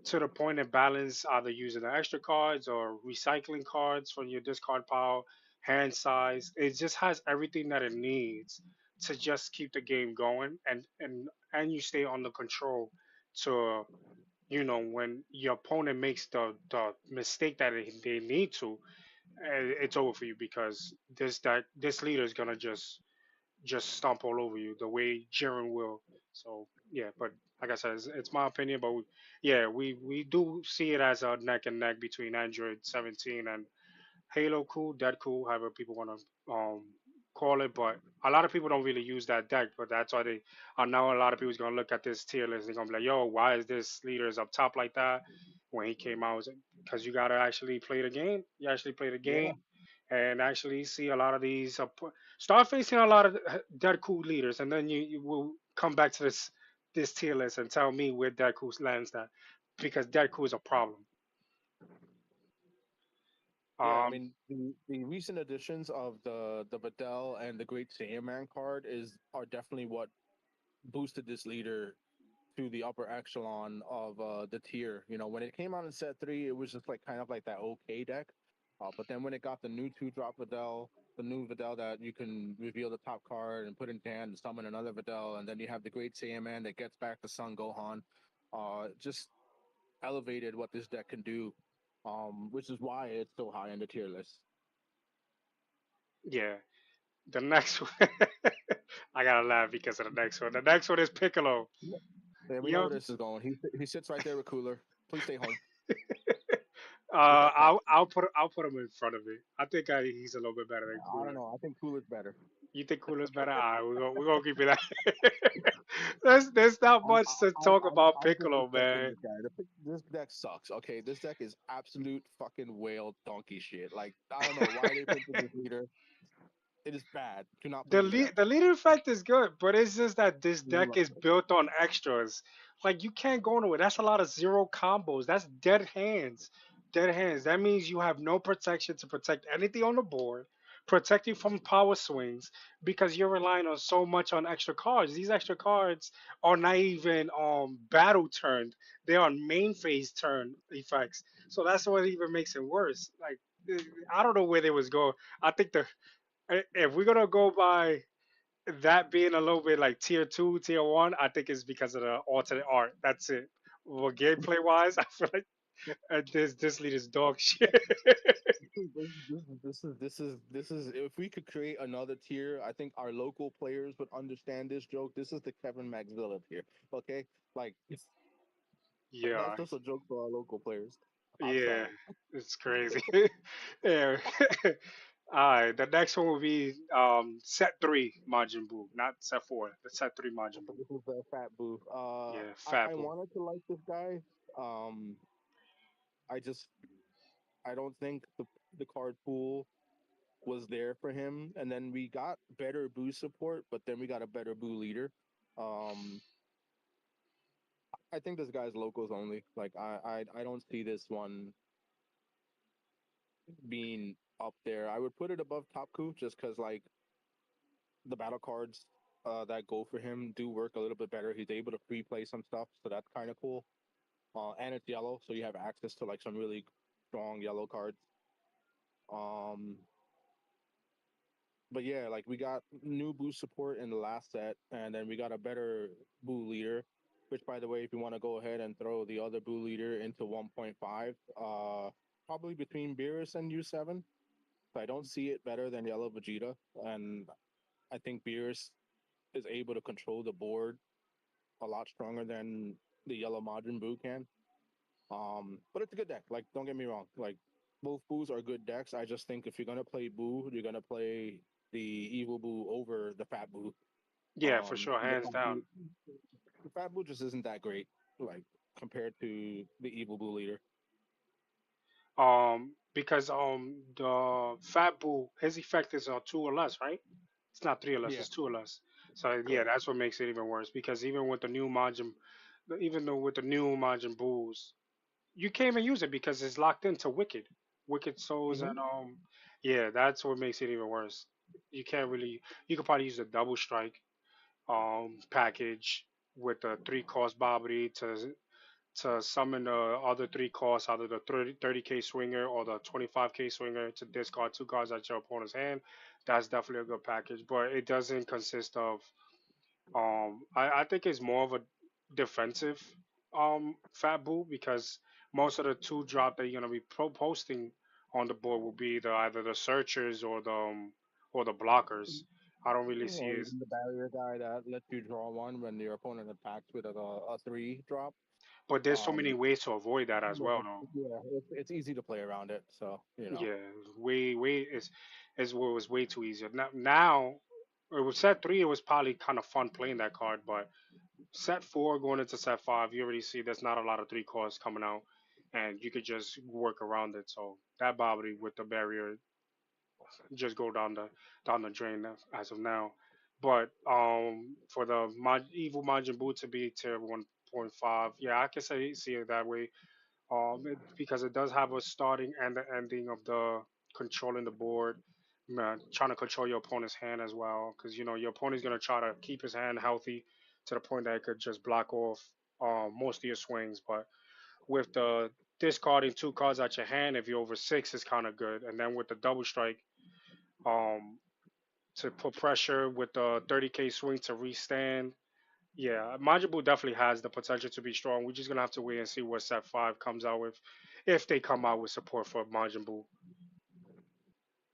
A: to the point and balance, either using the extra cards or recycling cards from your discard pile, hand size. It just has everything that it needs to just keep the game going, and you stay under control to, when your opponent makes the mistake that they need to, it's over for you, because this leader is gonna just stomp all over you the way Jiren will. So yeah, but like I said, it's my opinion, but yeah, we do see it as a neck and neck between Android 17 and Halo. Cool, dead cool, however people want to call it. But a lot of people don't really use that deck, but that's why they are now. A lot of people's gonna look at this tier list. They're gonna be like, "Yo, why is this leaders up top like that?" When he came out, because you gotta actually play the game. You actually play the
B: yeah,
A: game and actually see a lot of these. Start facing a lot of dead cool leaders, and then you will come back to this tier list and tell me where dead cool lands that, because dead cool is a problem.
B: yeah. I
A: Um,
B: mean, the recent additions of the Videl and the Great Saiyaman card are definitely what boosted this leader to the upper echelon of the tier. You know, when it came out in set three, it was just like kind of like that okay deck. But then when it got the new two drop Videl, the new Videl that you can reveal the top card and put in hand and summon another Videl, and then you have the Great Saiyaman that gets back the Son Gohan. Just elevated what this deck can do, which is why it's so high in the tier list.
A: yeah, the next one, I gotta laugh because of the next one. The next one is Piccolo.
B: Yeah, we know
A: Yo,
B: where this is going. He sits right there with Cooler. Please stay home. With that cat.
A: I'll put him in front of it. I think he's a little bit better than
B: I don't
A: Cooler.
B: know. I think Cooler's better.
A: You think Cooler's better? Alright, we're gonna keep it that. There's not
B: I'm,
A: much to talk about
B: I'm
A: Piccolo,
B: disrespecting
A: man.
B: this guy. This deck sucks. Okay, this deck is absolute fucking whale donkey shit. Like I don't know why they printed this leader. It is bad. Do not play this deck.
A: The leader effect is good, but it's just that this
B: Do
A: deck
B: not
A: is
B: play.
A: built on extras. Like you can't go nowhere. That's a lot of zero combos. That's dead hands. Dead hands. That means you have no protection to protect anything on the board, protect you from power swings, because you're relying on so much on extra cards. These extra cards are not even battle turned. They are main phase turn effects. So that's what even makes it worse. Like I don't know where they was going. I think if we're gonna go by that being a little bit like tier two, tier one, I think it's because of the alternate art. That's it. Well, gameplay wise, I feel like this lead is dog shit.
B: If we could create another tier, I think our local players would understand this joke. This is the Kevin Maxilla tier. Okay, like that's
A: Yeah,
B: just a joke for our local players. I'm
A: yeah,
B: sorry.
A: it's crazy. Yeah. All right, the next one will be set three Majin Buu, not set four. The set three Majin Buu.
B: This is the Fat Boo.
A: Yeah, Fat
B: I
A: Buu.
B: wanted to like this guy. Um, I just I don't think the card pool was there for him. And then we got better Boo support, but then we got a better Boo leader. Um, I think this guy's locals only. Like I don't see this one being up there. I would put it above Top Coup just because like the battle cards that go for him do work a little bit better. He's able to free play some stuff, so that's kind of cool. And it's yellow, so you have access to like some really strong yellow cards. Um, but yeah, like we got new Boo support in the last set, and then we got a better Boo leader. Which, by the way, if you want to go ahead and throw the other Boo leader into 1.5, probably between Beerus and U7. So I don't see it better than Yellow Vegeta, and I think Beerus is able to control the board a lot stronger than the Yellow Majin Buu can. But it's a good deck. Like, don't get me wrong. Like, both Boos are good decks. I just think if you're gonna play Boo, you're gonna play the Evil Boo over the Fat Boo.
A: Yeah, for sure,
B: The
A: hands
B: Fat
A: down.
B: Boo, the Fat Boo just isn't that great. Like compared to the Evil Boo leader.
A: Because the Fat Buu, his effect is two or less, right? It's not three or less,
B: Yeah,
A: it's two or less. So yeah,
B: correct.
A: that's what makes it even worse. Because even with the new Majin, even though with the new Majin Buus, you can't even use it because it's locked into Wicked, Wicked Souls, and
B: Hmm.
A: yeah, that's what makes it even worse. You can't really. You could probably use a double strike package with the three cost Bobby to summon the other three costs, either the 30K swinger or the 25K swinger to discard two cards at your opponent's hand. That's definitely a good package, but it doesn't consist of. I think it's more of a defensive Fat Boo because most of the two drop that you're gonna be posting on the board will be either the searchers or the blockers. I don't really see
B: Or
A: it,
B: even the barrier guy that lets you draw one when your opponent attacks with a three drop.
A: but there's so many
B: Um,
A: ways to avoid that as
B: but
A: well, though.
B: yeah, it's easy to play around it. So you know.
A: Yeah, way is what was way too easy. Now it was set three. It was probably kind of fun playing that card, but set four going into set five, you already see there's not a lot of three costs coming out, and you could just work around it. So that Bobby with the barrier just go down the drain as of now. But for the evil Majin Buu to be tier 1.5, yeah, I can see it that way. Because it does have a starting and the ending of the controlling the board, trying to control your opponent's hand as well. Because you know your opponent's gonna try to keep his hand healthy to the point that it could just block off most of your swings. But with the discarding two cards at your hand, if you're over six, is kind of good. And then with the double strike, um, to put pressure with the 30K swing to restand. Yeah, Majin Buu definitely has the potential to be strong. We're just gonna have to wait and see what Set Five comes out with, if they come out with support for Majin Buu.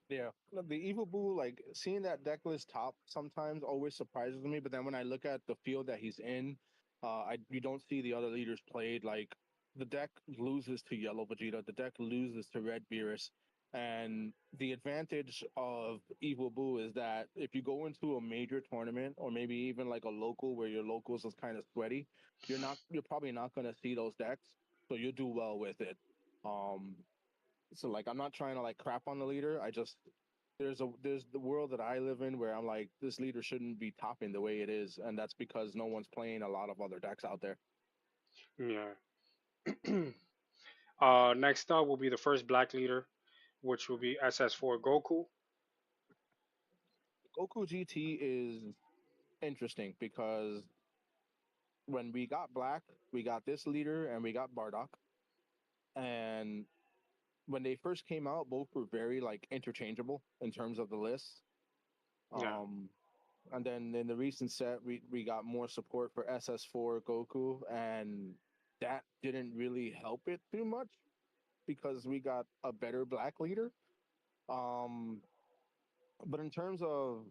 B: Yeah, look, the Evil Boo, like seeing that deck list top sometimes always surprises me. But then when I look at the field that he's in, I you don't see the other leaders played. Like the deck loses to Yellow Vegeta, the deck loses to Red Beerus, and the advantage of Evil Boo is that if you go into a major tournament or maybe even like a local where your locals is kind of sweaty, you're probably not going to see those decks, so you'll do well with it. Um, so like I'm not trying to like crap on the leader. I just there's the world that I live in where I'm like this leader shouldn't be topping the way it is, and that's because no one's playing a lot of other decks out there.
A: Yeah. Next up will be the first Black leader, which will be SS4 Goku.
B: Goku GT is interesting because when we got Black, we got this leader and we got Bardock, and when they first came out, both were very like interchangeable in terms of the list.
A: Yeah.
B: Um, and then in the recent set, we got more support for SS4 Goku, and that didn't really help it too much because we got a better black leader. Um, but in terms of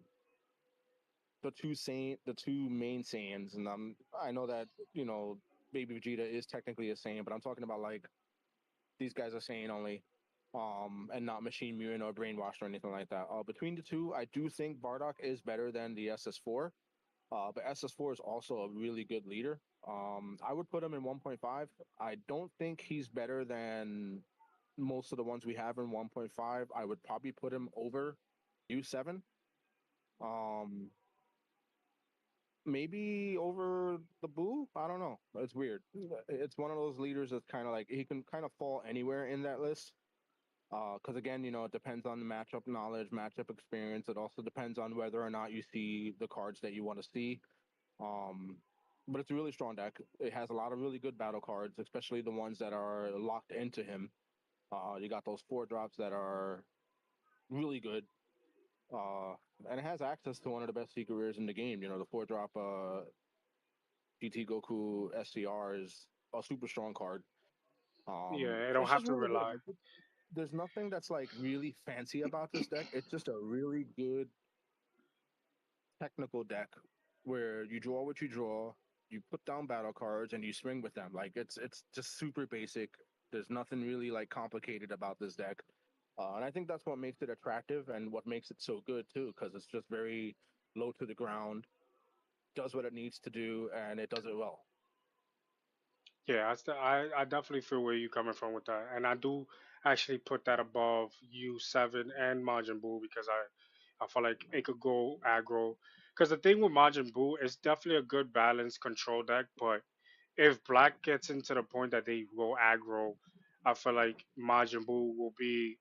B: the two main Saiyans, and I know that Baby Vegeta is technically a Saiyan, but I'm talking about like these guys are Saiyan only, and not Machine Mutant or Brainwashed or anything like that. Between the two, I do think Bardock is better than the SS4. But SS4 is also a really good leader. I would put him in 1.5. I don't think he's better than most of the ones we have in 1.5. I would probably put him over U7. Um, maybe over the Boo. I don't know. It's weird. It's one of those leaders that's kind of like he can kind of fall anywhere in that list. Because again, it depends on the matchup knowledge, matchup experience. It also depends on whether or not you see the cards that you want to see. Um, but it's a really strong deck. It has a lot of really good battle cards, especially the ones that are locked into him. You got those four drops that are really good. Uh, and it has access to one of the best secret rares in the game. The four drop GT Goku SCR is a super strong card.
A: Yeah, I don't
B: It's
A: have
B: just
A: to
B: really good.
A: rely.
B: Like, there's nothing that's like really fancy about this deck. It's just a really good technical deck where you draw what you draw, you put down battle cards, and you swing with them. Like it's just super basic. There's nothing really like complicated about this deck, and I think that's what makes it attractive and what makes it so good too, because it's just very low to the ground, does what it needs to do, and it does it well.
A: Yeah, I definitely feel where you're coming from with that, and I do actually put that above U7 and Majin Buu because I feel like it could go aggro. Because the thing with Majin Buu is definitely a good balanced control deck, but if Black gets into the point that they go aggro, I feel like Majin Buu will be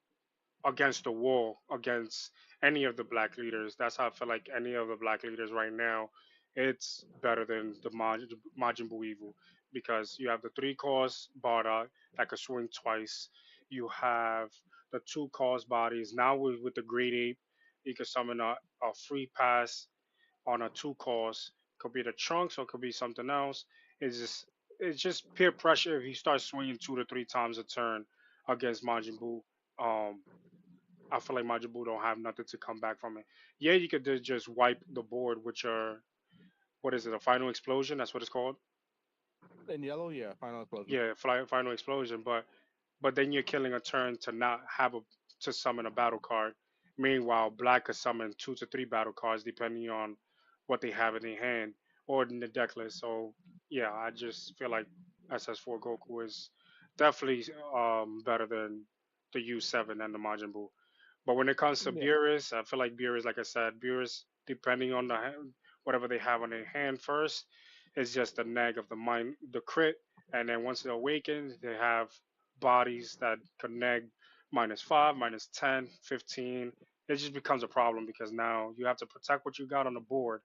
A: against the wall against any of the Black leaders. That's how I feel like any of the Black leaders right now, it's better than the Majin Buu Evil because you have the three cost Bardock that could swing twice. You have the two cost bodies. Now with the Great Ape, you can summon a free pass on a two cost. Could be the Trunks or it could be something else. It's just peer pressure if he starts swinging 2 to 3 times a turn against Majin Buu. Um, I feel like Majin Buu don't have nothing to come back from it. Yeah, you could just wipe the board with your what is it, a final explosion? That's what it's called.
B: In yellow, yeah, final explosion.
A: Yeah, final explosion. But then you're killing a turn to not have to summon a battle card. Meanwhile, Black could summon 2 to 3 battle cards depending on what they have in their hand or in the deck list. So yeah, I just feel like SS4 Goku is definitely better than the U7 and the Majin Buu. But when it comes to
B: Yeah,
A: Beerus, I feel like Beerus, like I said, Beerus, depending on whatever they have on their hand first, is just the neg of the mind, the crit, and then once it awakens, they have bodies that can neg -5, -10, 15. It just becomes a problem because now you have to protect what you got on the board.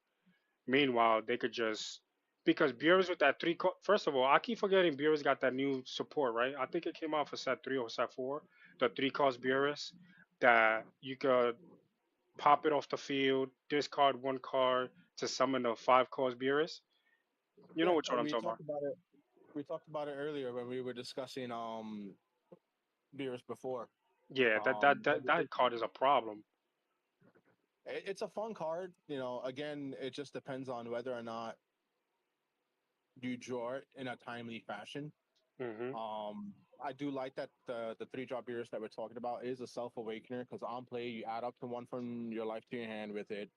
A: Meanwhile, they could just because Beerus with that first of all, I keep forgetting Beerus got that new support, right? I think it came out for set 3 or set 4, the 3 cost Beerus that you could pop it off the field, discard 1 card to summon a 5 cost Beerus. You know
B: yeah.
A: which one I'm
B: We
A: talking
B: talked
A: about.
B: about it. We talked about it earlier when we were discussing beers before.
A: Yeah,
B: But
A: that card is a problem.
B: it's a fun card. You know, again, it just depends on whether or not you draw it in a timely fashion.
A: Hmm.
B: I do like that the three drop beers that we're talking about is a self awakener because on play you add up to one from your life to your hand with it.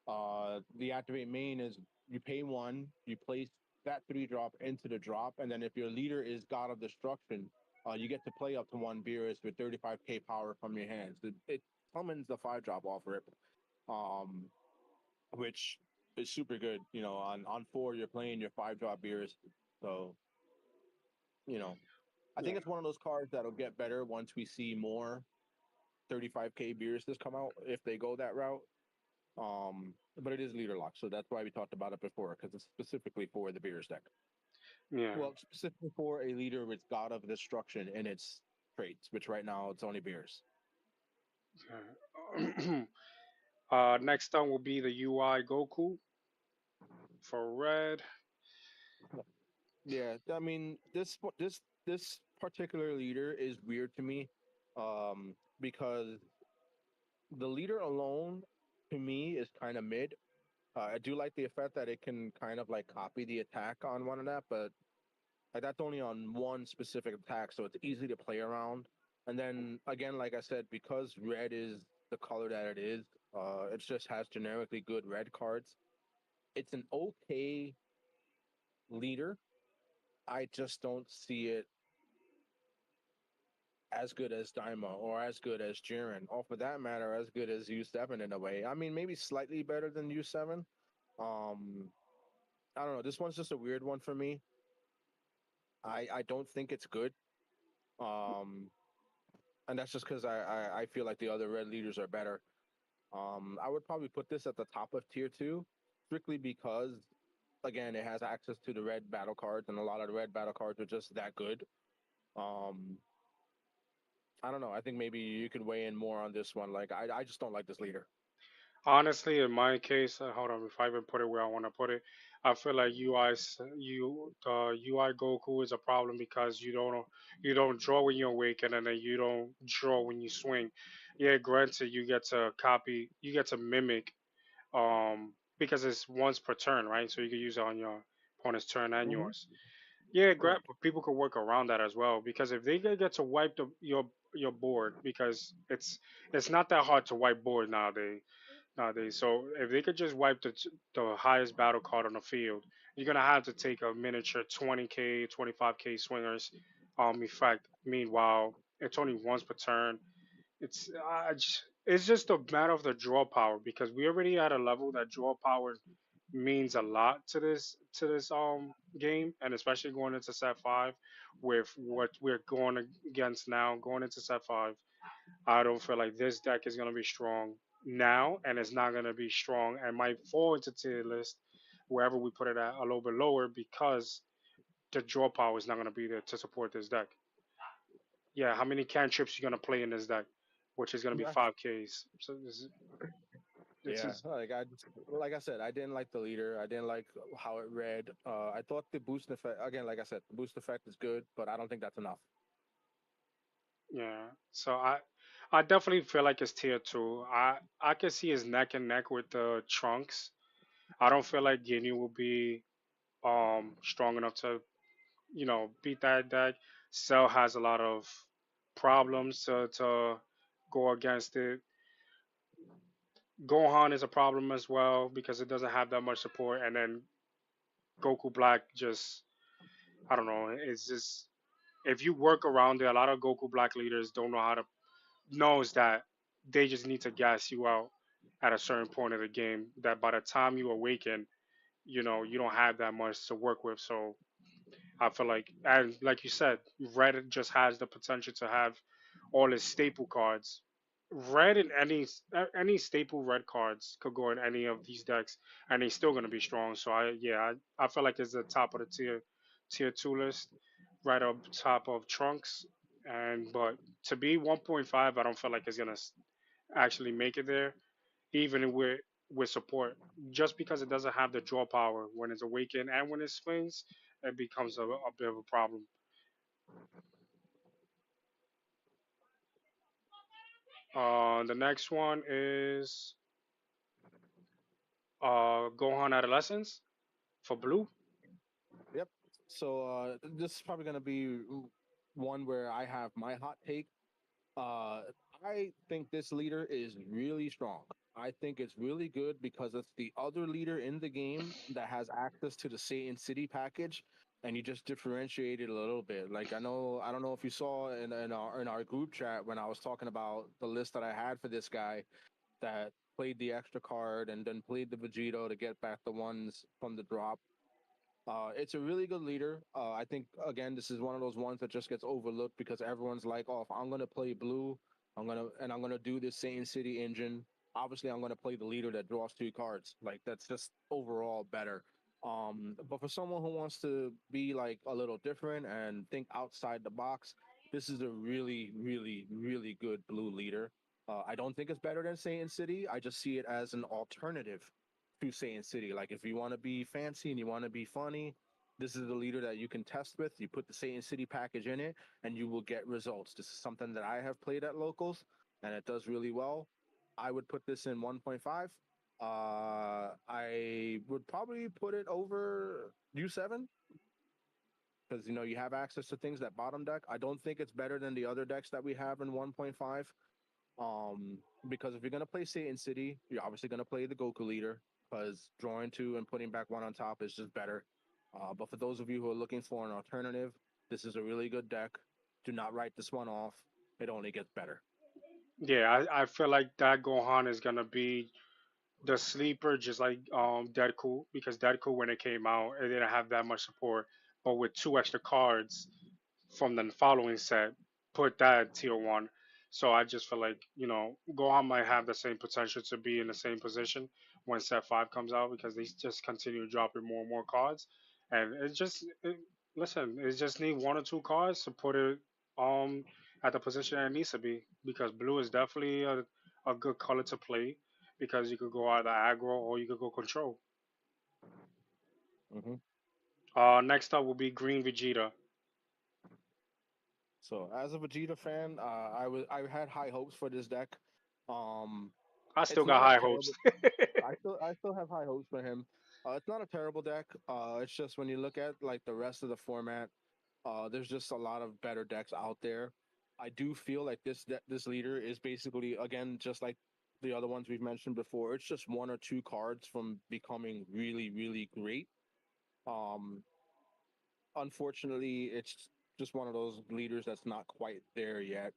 B: The activate main is you pay one, you place that three drop into the drop, and then if your leader is God of Destruction, you get to play up to one Beerus with 35k power from your hands. It summons the five drop off rip, um, which is super good. You know, on four you're playing your five drop Beerus, so you know I
A: Yeah,
B: think it's one of those cards that'll get better once we see more 35k Beeruses come out if they go that route. But it is leader lock, so that's why we talked about it before because it's specifically for the Beerus deck.
A: yeah.
B: Well, specifically for a leader with God of Destruction in its traits, which right now it's only Beerus.
A: Yeah. Next up will be the UI Goku for red.
B: Yeah, I mean this particular leader is weird to me, because the leader alone to me is kind of mid. I do like the effect that it can kind of like copy the attack on one of that, but like that's only on one specific attack, so it's easy to play around. And then again, like I said, because red is the color that it is, it just has generically good red cards. It's an okay leader. I just don't see it as good as Daima or as good as Jiren, or for that matter, as good as U7 in a way. I mean, maybe slightly better than U7. Um, I don't know. This one's just a weird one for me. I don't think it's good. Um, and that's just because I feel like the other red leaders are better. I would probably put this at the top of tier two, strictly because again it has access to the red battle cards, and a lot of the red battle cards are just that good. Um, I don't know. I think maybe you could weigh in more on this one. Like I just don't like this leader.
A: Honestly, in my case, hold on, if I even put it where I want to put it, I feel like the UI Goku is a problem because you don't draw when you awaken and then you don't draw when you swing. Yeah, granted, you get to mimic, because it's once per turn, right? So you can use it on your opponent's turn and
B: Mm-hmm.
A: yours. Yeah,
B: Correct.
A: but people could work around that as well because if they get to wipe your board because it's not that hard to wipe board nowadays. So if they could just wipe the highest battle card on the field, you're gonna have to take a miniature 20k, 25k swingers effect. Meanwhile, it's only once per turn. It's just a matter of the draw power because we already at a level that draw power. means a lot to this game, and especially going into set five with what we're going against now, going into set five. I don't feel like this deck is gonna be strong now, and it's not gonna be strong and might fall into tier list wherever we put it at a little bit lower because the draw power is not gonna be there to support this deck. Yeah, how many cantrips you gonna play in this deck, which is gonna be
B: Yeah,
A: 5Ks. So this
B: yeah.
A: is
B: Like I said, I didn't like the leader. I didn't like how it read. I thought the boost effect again, like I said, the boost effect is good, but I don't think that's enough.
A: yeah. So I definitely feel like it's tier two. I can see his neck and neck with the trunks. I don't feel like Guinea will be strong enough to beat that deck. Cell has a lot of problems to go against it. Gohan is a problem as well because it doesn't have that much support, and then Goku Black just I don't know. It's just if you work around it, a lot of Goku Black leaders don't know how to knows that they just need to gas you out at a certain point of the game. That by the time you awaken, you don't have that much to work with. So I feel like, and like you said, Red just has the potential to have all his staple cards. Red and any staple red cards could go in any of these decks, and he's still gonna be strong. So I feel like it's the top of the tier two list, right up top of Trunks. And but to be 1.5, I don't feel like it's gonna actually make it there, even with support. Just because it doesn't have the draw power when it's awakened and when it swings, it becomes a bit of a problem. The next one is Gohan Adolescence for blue.
B: Yep. So this is probably gonna be one where I have my hot take. Uh, I think this leader is really strong. I think it's really good because it's the other leader in the game that has access to the Satan City package, and you just differentiate it a little bit. Like I don't know if you saw in our group chat when I was talking about the list that I had for this guy that played the extra card and then played the Vegito to get back the ones from the drop. It's a really good leader. I think again, this is one of those ones that just gets overlooked because everyone's like, "Oh, if I'm gonna play blue, I'm gonna do this Satan City engine. Obviously, I'm gonna play the leader that draws two cards. Like that's just overall better." But for someone who wants to be like a little different and think outside the box, this is a really, really, really good blue leader. I don't think it's better than Satan City. I just see it as an alternative to Saiyan City. Like if you want to be fancy and you want to be funny, this is the leader that you can test with. You put the Saiyan City package in it, and you will get results. This is something that I have played at locals, and it does really well. I would put this in 1.5. I would probably put it over U7 because you have access to things that bottom deck. I don't think it's better than the other decks that we have in 1.5. Um, because if you're gonna play Satan City, you're obviously gonna play the Goku leader because drawing two and putting back one on top is just better. But for those of you who are looking for an alternative, this is a really good deck. Do not write this one off. It only gets better.
A: Yeah, I feel like that Gohan is gonna be the sleeper, just like Deadpool, because Deadpool when it came out, it didn't have that much support, but with two extra cards from the following set, put that at tier one. So I just feel like Gohan might have the same potential to be in the same position when set five comes out because they just continue dropping more and more cards, and listen, it just need one or two cards to put it um at the position it needs to be because blue is definitely a good color to play because you could go either aggro or you could go control.
B: hmm
A: Next up will be green Vegeta.
B: So as a Vegeta fan, I had high hopes for this deck. Um,
A: I still
B: it's
A: got
B: not a
A: high hopes.
B: terrible. I still have high hopes for him. It's not a terrible deck. It's just when you look at like the rest of the format, there's just a lot of better decks out there. I do feel like this leader is basically again just like the other ones we've mentioned before. It's just one or two cards from becoming really really great. Um, Unfortunately, it's just one of those leaders that's not quite there yet.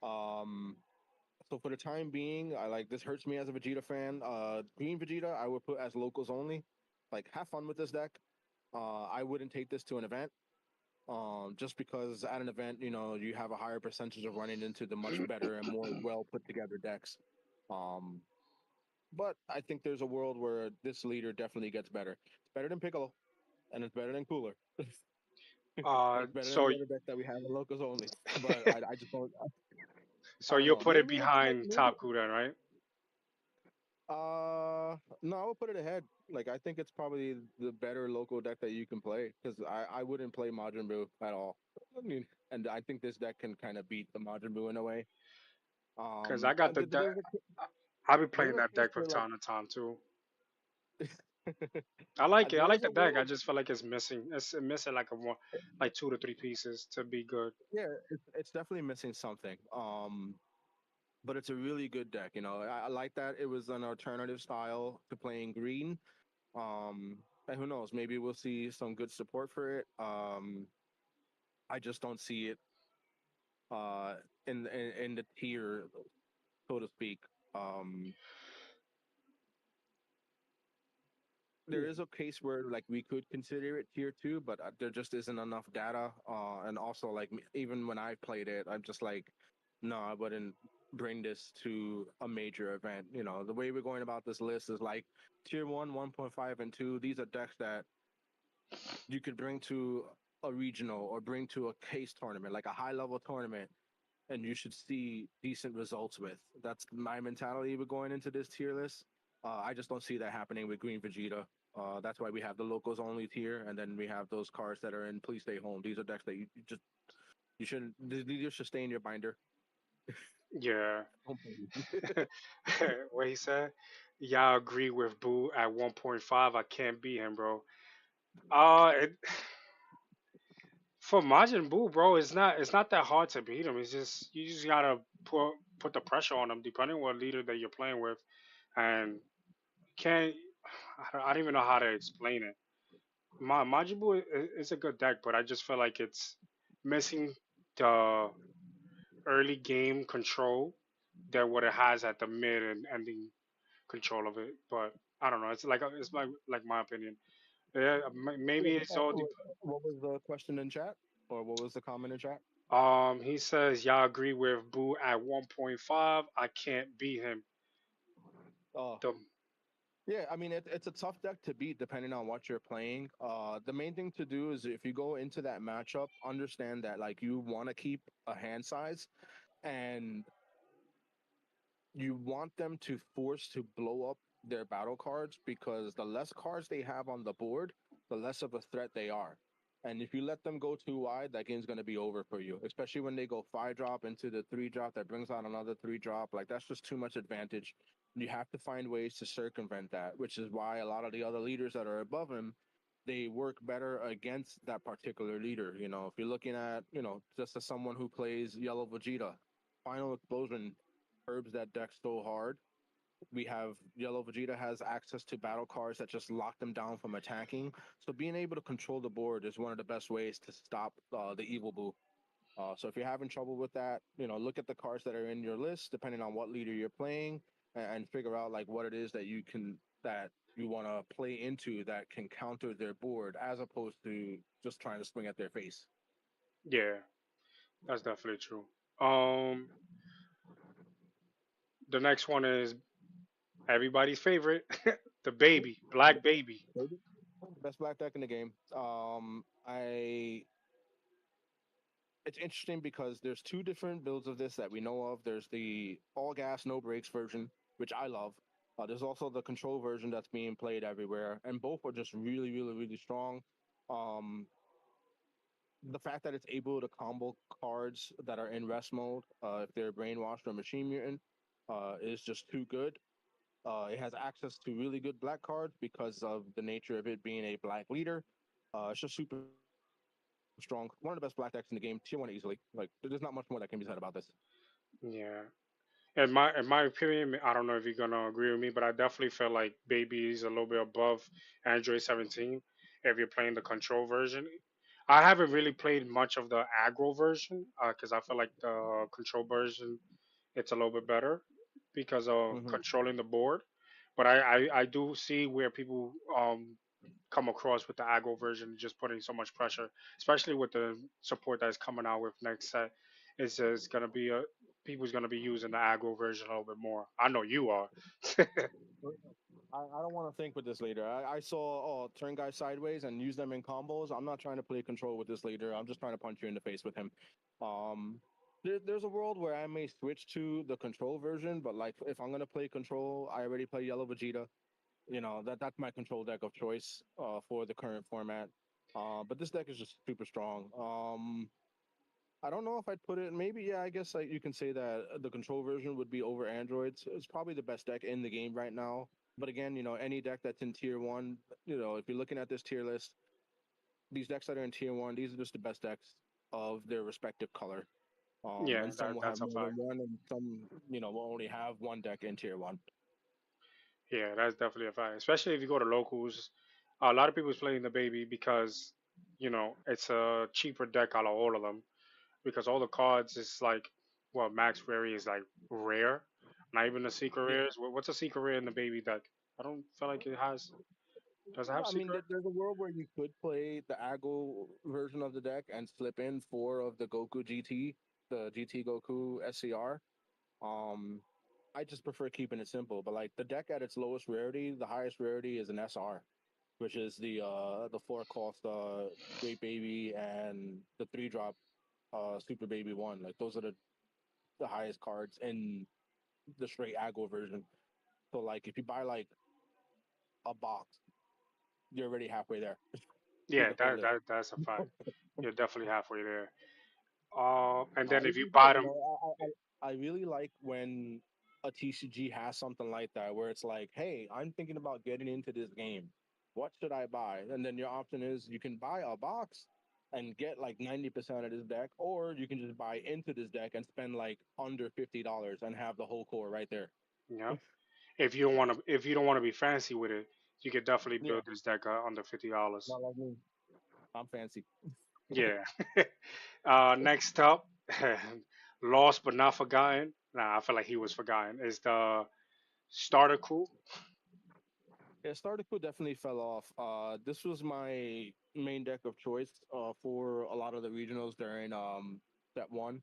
B: Um, so for the time being, I like this hurts me as a Vegeta fan. Green Vegeta, I would put as locals only. like have fun with this deck. I wouldn't take this to an event. Just because at an event, you have a higher percentage of running into the much better and more well put together decks. Um, but I think there's a world where this leader definitely gets better. It's better than Piccolo, and it's better than Cooler, and it's better than
A: So
B: the other decks that we have in locals only. But I just don't.
A: so
B: I don't
A: you'll
B: know.
A: put it
B: Maybe it's like
A: behind
B: maybe.
A: Top Kuda, right?
B: No, I would put it ahead. Like I think it's probably the better local deck that you can play because I wouldn't play Majin Buu at all. I mean, and I think this deck can kind of beat the Majin Buu in a way.
A: Because I got
B: And
A: the deck.
B: there's a
A: I'll be
B: there's
A: playing
B: a
A: that
B: case
A: deck from
B: where like
A: time to time too. I like it. I
B: there
A: like
B: is
A: the
B: a
A: deck. I
B: world.
A: just feel like it's missing. It's missing like a one, like two to three pieces to be good.
B: Yeah, it's definitely missing something. But it's a really good deck. I like that it was an alternative style to playing green. And who knows? Maybe we'll see some good support for it. I just don't see it uh in the tier, so to speak. Um, there is a case where like we could consider it tier two, but there just isn't enough data. And also like even when I played it, I'm just like, no, I wouldn't bring this to a major event. The way we're going about this list is like tier one, 1.5, and two. These are decks that you could bring to a regional or bring to a case tournament, like a high level tournament, and you should see decent results with. That's my mentality with going into this tier list. I just don't see that happening with Green Vegeta. That's why we have the locals only tier, and then we have those cards that are in Please Stay Home. These are decks that you shouldn't. These should stay in your binder.
A: Yeah.
B: Don't play these.
A: What he said? Yeah, I agree with Boo at 1.5. I can't beat him, bro. It, for Majin Buu, bro, it's not that hard to beat him. It's just you just gotta put the pressure on him, depending on what leader that you're playing with, and can't. I don't even know how to explain it. Majin Buu is a good deck, but I just feel like it's missing the early game control that what it has at the mid and ending control of it. But I don't know. It's like my opinion. Yeah,
B: Yeah,
A: maybe it's all.
B: what was the question in chat, or what was the comment in chat?
A: He says y'all agree with Boo at 1.5. I can't beat him.
B: Oh,
A: The
B: yeah, I mean it's a tough deck to beat depending on what you're playing. The main thing to do is if you go into that matchup, understand that like you want to keep a hand size and you want them to force to blow up their battle cards because the less cards they have on the board, the less of a threat they are. And if you let them go too wide, that game's going to be over for you, especially when they go 5 drop into the 3 drop that brings out another 3 drop. Like, that's just too much advantage. You have to find ways to circumvent that, which is why a lot of the other leaders that are above him, they work better against that particular leader. If you're looking at, just as someone who plays Yellow Vegeta, Final Explosion herbs that deck so hard. We have Yellow Vegeta has access to battle cards that just lock them down from attacking. So being able to control the board is one of the best ways to stop the Evil Boo. So if you're having trouble with that, look at the cards that are in your list, depending on what leader you're playing, and figure out like what it is that you want to play into that can counter their board, as opposed to just trying to swing at their face.
A: Yeah, that's definitely true. Um, the next one is everybody's favorite, the baby, Black Baby.
B: Best black deck in the game. I It's interesting because there's two different builds of this that we know of. There's the all gas, no brakes version, which I love. There's also the control version that's being played everywhere, and both are just really, really, really strong. Um, the fact that it's able to combo cards that are in rest mode, if they're brainwashed or machine mutant, is just too good. It has access to really good black cards because of the nature of it being a black leader. It's just super strong. One of the best black decks in the game, tier one easily. Like there's not much more that can be said about this.
A: Yeah. In my opinion, I don't know if you're gonna agree with me, but I definitely feel like Baby is a little bit above Android 17 if you're playing the control version. I haven't really played much of the aggro version because I feel like the control version it's a little bit better because of
B: Hmm.
A: controlling the board. But I do see where people come across with the aggro version, just putting so much pressure, especially with the support that's coming out with next set. It's just gonna be a people's gonna be using the aggro version a little bit more. I know you are.
B: I don't want to think with this leader. I saw turn guys sideways and use them in combos. I'm not trying to play control with this leader. I'm just trying to punch you in the face with him. There's a world where I may switch to the control version, but like if I'm gonna play control, I already play yellow Vegeta. You know that's my control deck of choice for the current format. But this deck is just super strong. I don't know if I'd put it. Maybe yeah. I guess like you can say that the control version would be over androids. It's probably the best deck in the game right now. But again, any deck that's in tier one, if you're looking at this tier list, these decks that are in tier one, these are just the best decks of their respective color.
A: Yeah,
B: And some will have
A: that's a
B: more than
A: fact.
B: one, and some, will only have one deck in tier one.
A: Yeah, that's definitely a fact. Especially if you go to locals, a lot of people's playing the baby because it's a cheaper deck out of all of them because all the cards is like well max rare is like rare, not even the secret
B: Yeah.
A: rares. What's a secret rare in the baby deck? I don't feel like it has. Does it have
B: I mean,
A: secret?
B: there's a world where you could play the Aggle version of the deck and slip in four of the Goku GT, the GT Goku SCR. Um, I just prefer keeping it simple. But like the deck at its lowest rarity, the highest rarity is an SR, which is the four cost Great Baby and the three drop Super Baby one. Like those are the highest cards in the straight Aggle version. So like if you buy like a box, you're already halfway there with
A: Yeah,
B: the whole list.
A: that's a fact. You're definitely halfway there. And then if
B: It's
A: you
B: just good,
A: buy them,
B: I really like when a TCG has something like that, where it's like, hey, I'm thinking about getting into this game. What should I buy? And then your option is you can buy a box and get like 90% of this deck, or you can just buy into this deck and spend like under $50 and have the whole core right there.
A: you know, if you don't want to be fancy with it, you could definitely
B: Yeah,
A: build this deck under $50.
B: not like me. I'm fancy.
A: Yeah. Next up, lost but not forgotten. Nah, I feel like he was forgotten. Is the starter crew?
B: Yeah, Stardicle definitely fell off. This was my main deck of choice for a lot of the regionals during set one.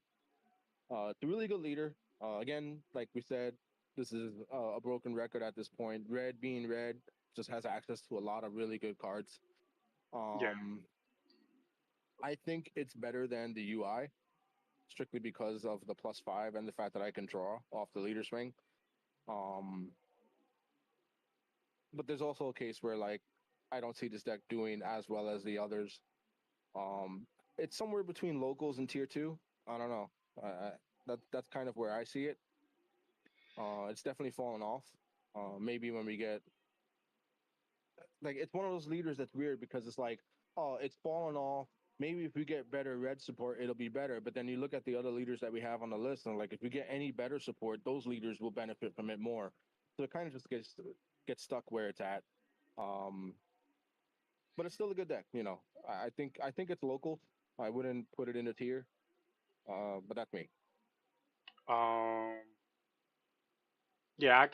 B: It's a really good leader. Again, like we said, this is a broken record at this point. Red being red just has access to a lot of really good cards.
A: Yeah.
B: Um, I think it's better than the UI strictly because of the +5 and the fact that I can draw off the leader swing. Um, but there's also a case where like I don't see this deck doing as well as the others. Um, it's somewhere between locals and tier two. I don't know. That's kind of where I see it. It's definitely fallen off. Maybe when we get like it's one of those leaders that's weird because it's like, oh, it's fallen off. Maybe if we get better red support, it'll be better. But then you look at the other leaders that we have on the list, and like if we get any better support, those leaders will benefit from it more. So it kind of just gets stuck where it's at. Um, but it's still a good deck. I think it's local. I wouldn't put it in a tier. But that's me.
A: Um. Yeah, I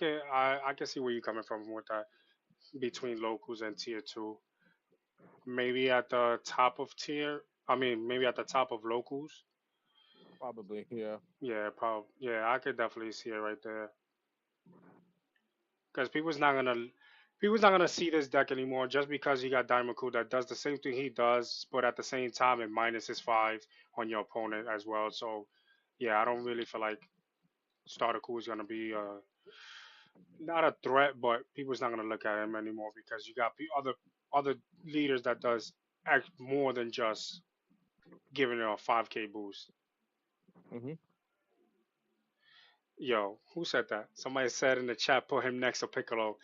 A: can see where you're coming from with that between locals and tier two. Maybe at the top of tier. I mean, maybe at the top of locals.
B: Probably, yeah.
A: Yeah, probably. Yeah, I could definitely see it right there. Because people's not gonna see this deck anymore just because he got Diamond Cool that does the same thing he does, but at the same time it minuses 5 on your opponent as well. So yeah, I don't really feel like Starter Cool is gonna be not a threat, but people's not gonna look at him anymore because you got other leaders that does act more than just giving it a 5K boost.
B: Hmm.
A: Yo, who said that? Somebody said in the chat, put him next to Piccolo.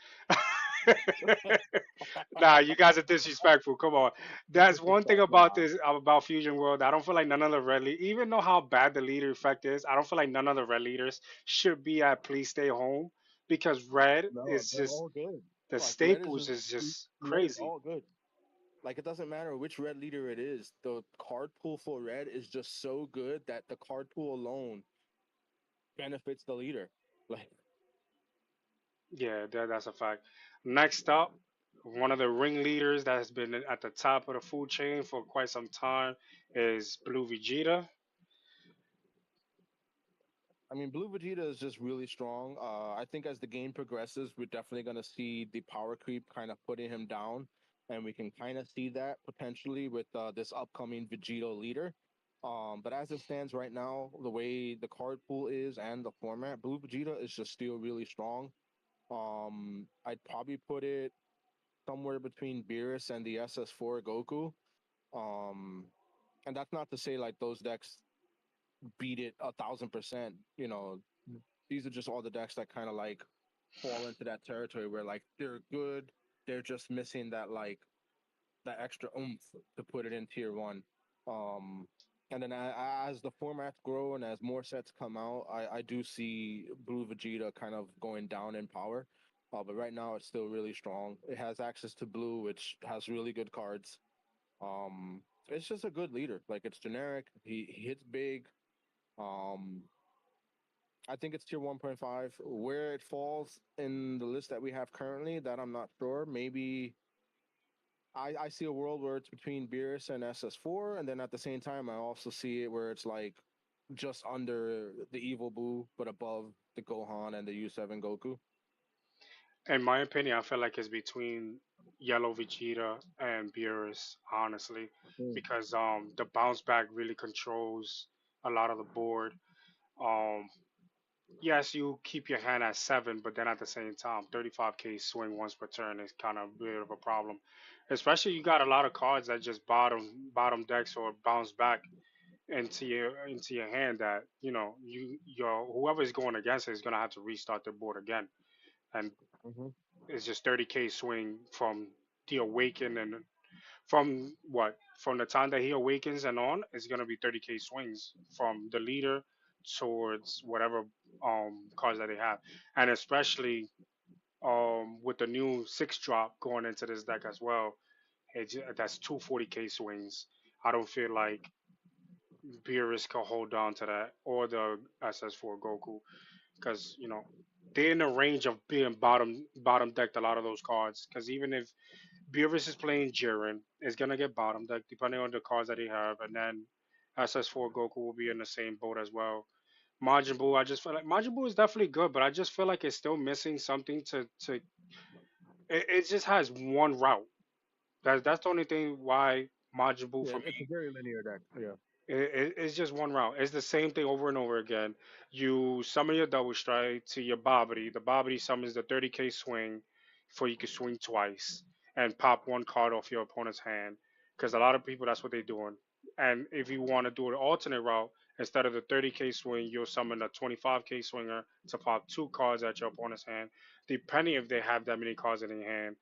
A: Nah, you guys are disrespectful. Come on. That's one thing about
B: Nah,
A: this about Fusion World. I don't feel like none of the red even though how bad the leader effect is, I don't feel like none of the red leaders should be at please stay home because red
B: no,
A: is
B: they're
A: just
B: all good.
A: the
B: Like red is
A: staples
B: just
A: is just
B: red is
A: crazy.
B: all good. Like it doesn't matter which red leader it is. The card pool for red is just so good that the card pool alone benefits the leader. Like
A: Yeah, that's a fact. Next up. One of the ringleaders that has been at the top of the food chain for quite some time is Blue Vegeta.
B: I mean, Blue Vegeta is just really strong. I think as the game progresses, we're definitely going to see the power creep kind of putting him down. And we can kind of see that potentially with this upcoming Vegito leader. But as it stands right now, the way the card pool is and the format, Blue Vegeta is just still really strong. I'd probably put it somewhere between Beerus and the SS4 Goku. Um, and that's not to say like those decks beat it 1,000%. These are just all the decks that kind of like fall into that territory where like they're good, they're just missing that like that extra oomph to put it in tier one. Um, and then as the formats grow and as more sets come out, I do see Blue Vegeta kind of going down in power. But right now it's still really strong. It has access to blue, which has really good cards. It's just a good leader. Like it's generic. He hits big. Um, I think it's tier 1.5. Where it falls in the list that we have currently, that I'm not sure. Maybe I see a world where it's between Beerus and SS4, and then at the same time, I also see it where it's like just under the Evil Boo, but above the Gohan and the U7 Goku.
A: In my opinion, I feel like it's between Yellow Vegeta and Beerus, honestly,
B: Mm.
A: because the bounce back really controls a lot of the board. Um, yes, you keep your hand at seven, but then at the same time, 35k swing once per turn is kind of a bit of a problem. Especially you got a lot of cards that just bottom decks or bounce back into your hand that your whoever is going against it is gonna have to restart their board again, and
B: Mm-hmm.
A: it's just 30k swing from the awaken and from the time that he awakens and on, it's gonna be 30k swings from the leader towards whatever cards that they have, and especially with the new six drop going into this deck as well, that's two 40k swings. I don't feel like Beerus can hold on to that or the SS4 Goku because they're in the range of being bottom decked a lot of those cards. Because even if Beerus is playing Jiren, it's gonna get bottom decked depending on the cards that they have, and then SS4 Goku will be in the same boat as well. Majin Buu, I just feel like Majin Buu is definitely good, but I just feel like it's still missing something to. It just has one route. That's the only thing why Majin Buu
B: Yeah,
A: for
B: it's a
A: me
B: very linear deck. Yeah.
A: it's just one route. It's the same thing over and over again. You summon your double strike to your Babidi. The Babidi summons the 30k swing for you can swing twice and pop one card off your opponent's hand. Because a lot of people, that's what they're doing. And if you want to do an alternate route, instead of the 30k swing, you'll summon a 25k swinger to pop two cards at your opponent's hand, depending if they have that many cards in their hand.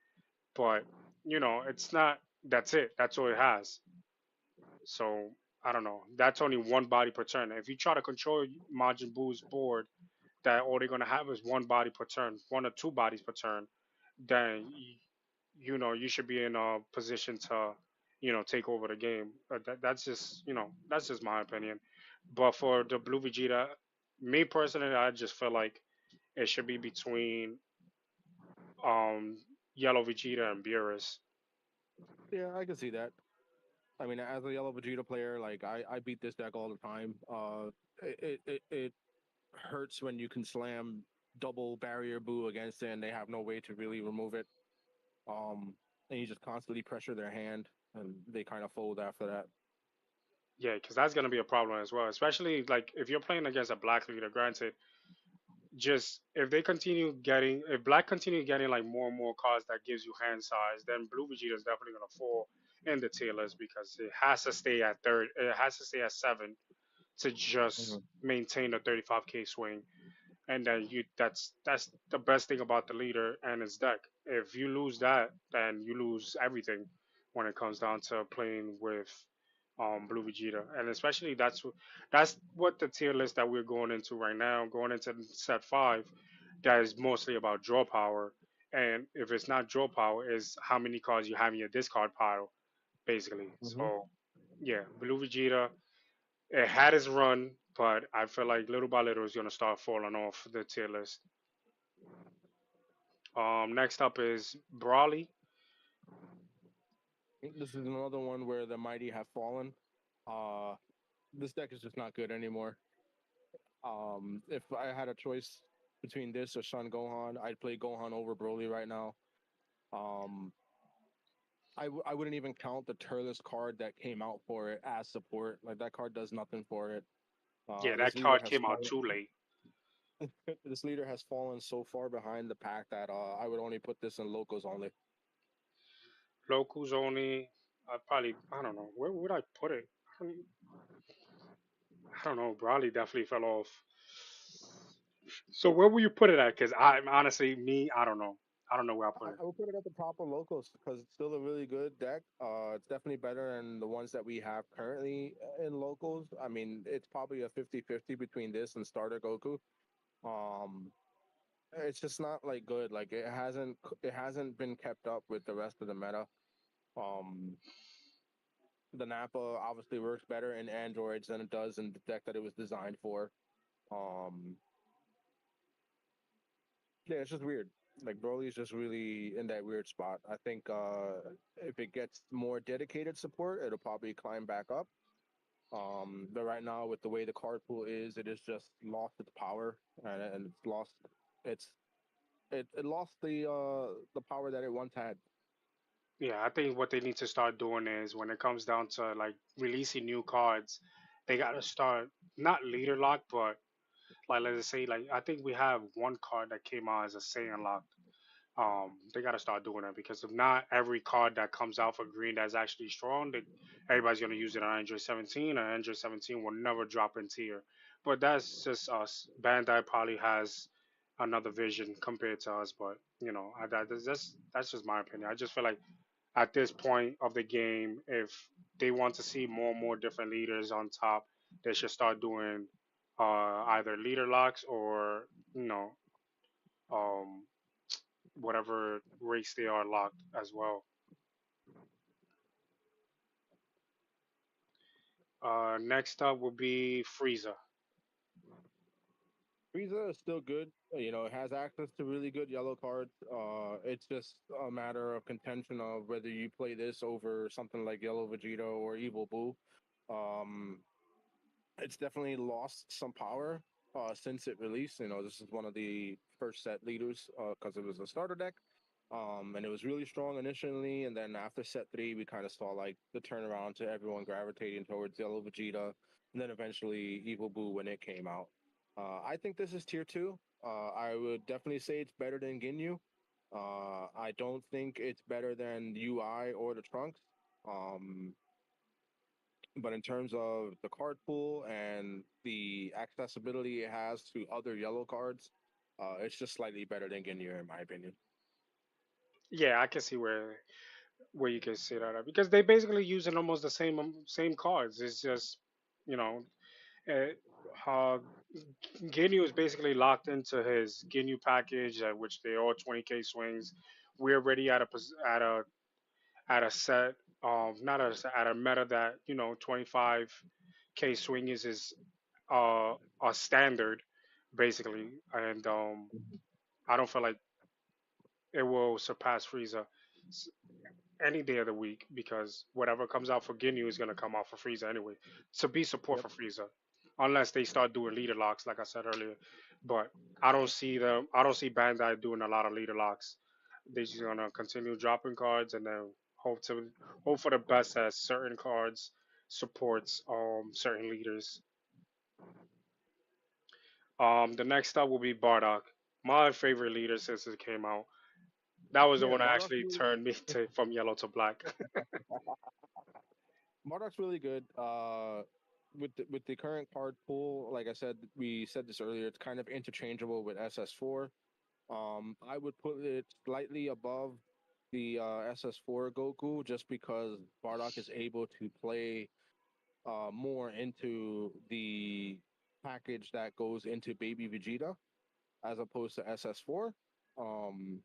A: But, it's not, that's it. That's all it has. So I don't know. That's only one body per turn. If you try to control Majin Buu's board, that all they're gonna have is one body per turn, one or two bodies per turn. Then you should be in a position to take over the game. That's just my opinion. But for the Blue Vegeta, me personally, I just feel like it should be between um Yellow Vegeta and Beerus.
B: Yeah, I can see that. I mean, as a Yellow Vegeta player, like I beat this deck all the time. It hurts when you can slam double barrier boo against it and they have no way to really remove it. Um, and you just constantly pressure their hand and they kind of fold after that.
A: Yeah, because that's gonna be a problem as well, especially like if you're playing against a black leader. Granted, just if black continue getting like more and more cards that gives you hand size, then blue Vegeta is definitely gonna fall in the tier list because it has to stay at third. It has to stay at seven to just
B: Mhm.
A: maintain a 35k swing, and then that's the best thing about the leader and his deck. If you lose that, then you lose everything when it comes down to playing with Blue Vegeta, and especially that's what the tier list that we're going into right now, going into set five, that is mostly about draw power. And if it's not draw power, is how many cards you have in your discard pile, basically.
B: Mhm.
A: So yeah, Blue Vegeta, it had its run, but I feel like little by little it's gonna start falling off the tier list. Next up is Brawly.
B: This is another one where the mighty have fallen. Uh, this deck is just not good anymore. If I had a choice between this or Sun Gohan, I'd play Gohan over Broly right now. Um, I wouldn't even count the Turles card that came out for it as support. Like that card does nothing for it.
A: Yeah,
B: This
A: that
B: leader
A: card
B: has
A: came out
B: fallen.
A: too late.
B: This leader has fallen so far behind the pack that I would only put this in locals only.
A: Locals only. I don't know. Where would I put it? I don't, I don't know. Brawley definitely fell off. So where will you put it at? Because I honestly, me, I don't know. I don't know where I put it.
B: I would put it at the top of locals because it's still a really good deck. It's definitely better than the ones that we have currently in locals. I mean, it's probably a 50-50 between this and starter Goku. Um, it's just not like good. Like it hasn't been kept up with the rest of the meta. Um, the Nappa obviously works better in androids than it does in the deck that it was designed for. Um, yeah, it's just weird. Like Broly's just really in that weird spot. I think if it gets more dedicated support, it'll probably climb back up. But right now, with the way the card pool is, it has just lost its power and it's lost its it lost the power that it once had.
A: Yeah, I think what they need to start doing is when it comes down to like releasing new cards, they gotta start not leader lock, but like let's say like I think we have one card that came out as a Saiyan lock. They got to start doing that because if not, every card that comes out for green that's actually strong, everybody's gonna use it on Android 17, and Android 17 will never drop in tier. But that's just us. Bandai probably has another vision compared to us, but that's just my opinion. I just feel like at this point of the game, if they want to see more and more different leaders on top, they should start doing either leader locks or you know um, whatever race they are locked as well. Next up will be Frieza.
B: Frieza is still good. It has access to really good yellow cards. It's just a matter of contention of whether you play this over something like Yellow Vegeta or Evil Boo. Um, it's definitely lost some power since it released. This is one of the first set leaders because it was a starter deck. And it was really strong initially, and then after set three, we kind of saw like the turnaround to everyone gravitating towards Yellow Vegeta, and then eventually Evil Boo when it came out. I think this is tier two. I would definitely say it's better than Ginyu. I don't think it's better than UI or the Trunks. Um, but in terms of the card pool and the accessibility it has to other yellow cards, it's just slightly better than Ginyu, in my opinion.
A: Yeah, I can see where you can see that because they basically using almost the same cards. It's just you know uh, uh, Ginyu is basically locked into his Ginyu package, which they all 20k swings. We're already at a set not at at a meta that 25k swing is uh a standard basically, and I don't feel like it will surpass Frieza s- any day of the week because whatever comes out for Ginyu is gonna come out for Frieza anyway. To be support
B: Yep.
A: for Frieza, unless they start doing leader locks, like I said earlier. But I don't see them. I don't see Bandai doing a lot of leader locks. They're just gonna continue dropping cards and then hope for the best as certain cards supports certain leaders. The next up will be Bardock, my favorite leader since it came out. That was the
B: Yeah,
A: one that actually turned me to from yellow to black.
B: Marduk's really good. With the current card pool, like I said, we said this earlier, it's kind of interchangeable with SS4. I would put it slightly above the SS4 Goku just because Bardock is able to play more into the package that goes into Baby Vegeta as opposed to SS4. Um,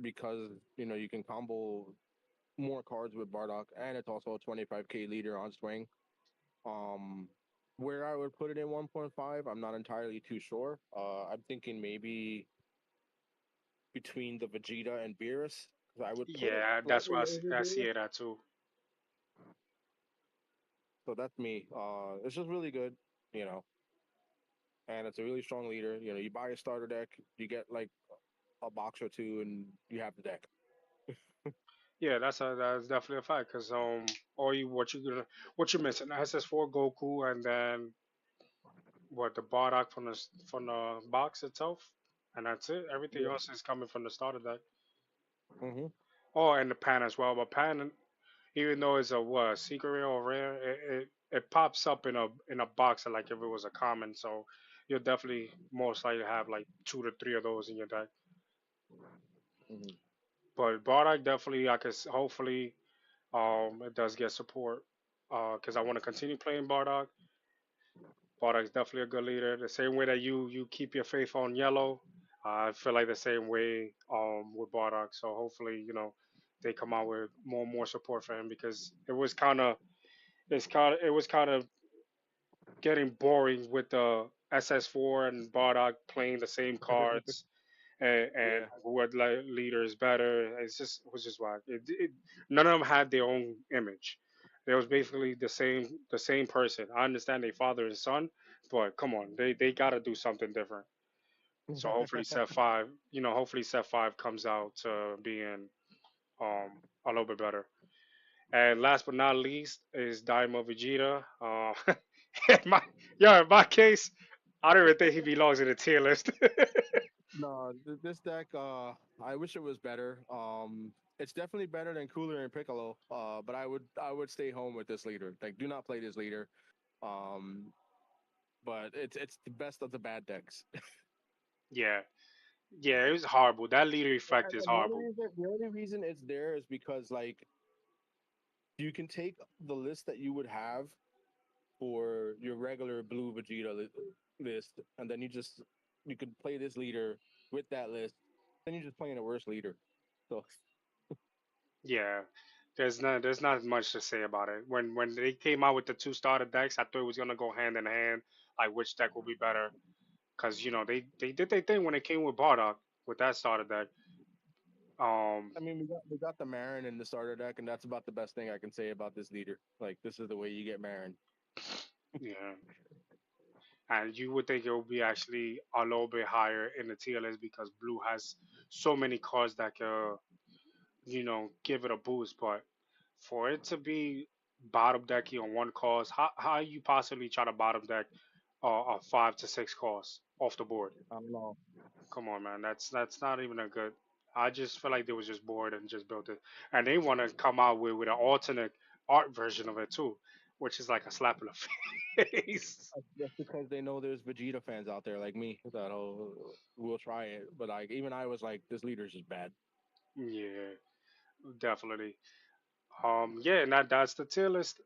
B: because you can combo more cards with Bardock, and it's also a 25k leader on swing. Um, where I would put it in 1.5, I'm not entirely too sure. I'm thinking maybe between the Vegeta and Beerus. I would put it
A: Yeah, that's
B: slightly
A: why
B: over
A: I see
B: there.
A: it at too.
B: So that's me. It's just really good, you know, and it's a really strong leader. You know, you buy a starter deck, you get like a box or two, and you have the deck.
A: Yeah, that's definitely a fact. Cause all you what you missing? SS4 Goku, and then what the Bardock from from the box itself, and that's it. Everything
B: Yeah.
A: else is coming from the starter deck.
B: Hmm.
A: Oh, and the pan as well. But pan, even though it's a what secret rare or rare, it pops up in a box like if it was a common. So you'll definitely most likely have like 2 to 3 of those in your deck.
B: Hmm.
A: But Bardock definitely, I could hopefully it does get support because I want to continue playing Bardock. Bardock's definitely a good leader. The same way that you keep your faith on yellow, I feel like the same way with Bardock. So hopefully they come out with more support for him because it was kind of getting boring with the SS4 and Bardock playing the same cards and
B: Yeah.
A: what leader is better. It was just whack. None of them had their own image. It was basically the same person. I understand they father and son, but come on, they gotta do something different. So hopefully set five, hopefully set five comes out to being a little bit better. And last but not least is Daima Vegeta. In my in my case, I don't even think he belongs in the tier list.
B: No, this deck, I wish it was better. It's definitely better than Cooler and Piccolo. But I would stay home with this leader. Like, do not play this leader. Um, but it's the best of the bad decks.
A: Yeah, yeah, it was horrible. That leader effect is
B: And
A: horrible.
B: the only reason it's there is because like you can take the list that you would have for your regular blue Vegeta list, and then you could play this leader with that list. Then you're just playing a worse leader. So
A: Yeah, there's not much to say about it. When they came out with the two starter decks, I thought it was gonna go hand in hand, like which deck will be better. Cause they did their thing when it came with Bardock with that starter deck. Um,
B: I mean, we got the Marin in the starter deck, and that's about the best thing I can say about this leader. Like, this is the way you get Marin.
A: yeah, and you would think it would be actually a little bit higher in the tier list because Blue has so many cards that could give it a boost. But for it to be bottom decky on one cost, how you possibly try to bottom deck a 5 to 6 cost off the board?
B: I don't know.
A: Come on, man, that's not even a good. I just feel like they was just bored and just built it, and they want to come out with an alternate art version of it too, which is like a slap in the face.
B: That's because they know there's Vegeta fans out there like me that'll will try it. But like, even I was like, this leader's just bad.
A: Yeah, definitely. Yeah, and that's the tier list.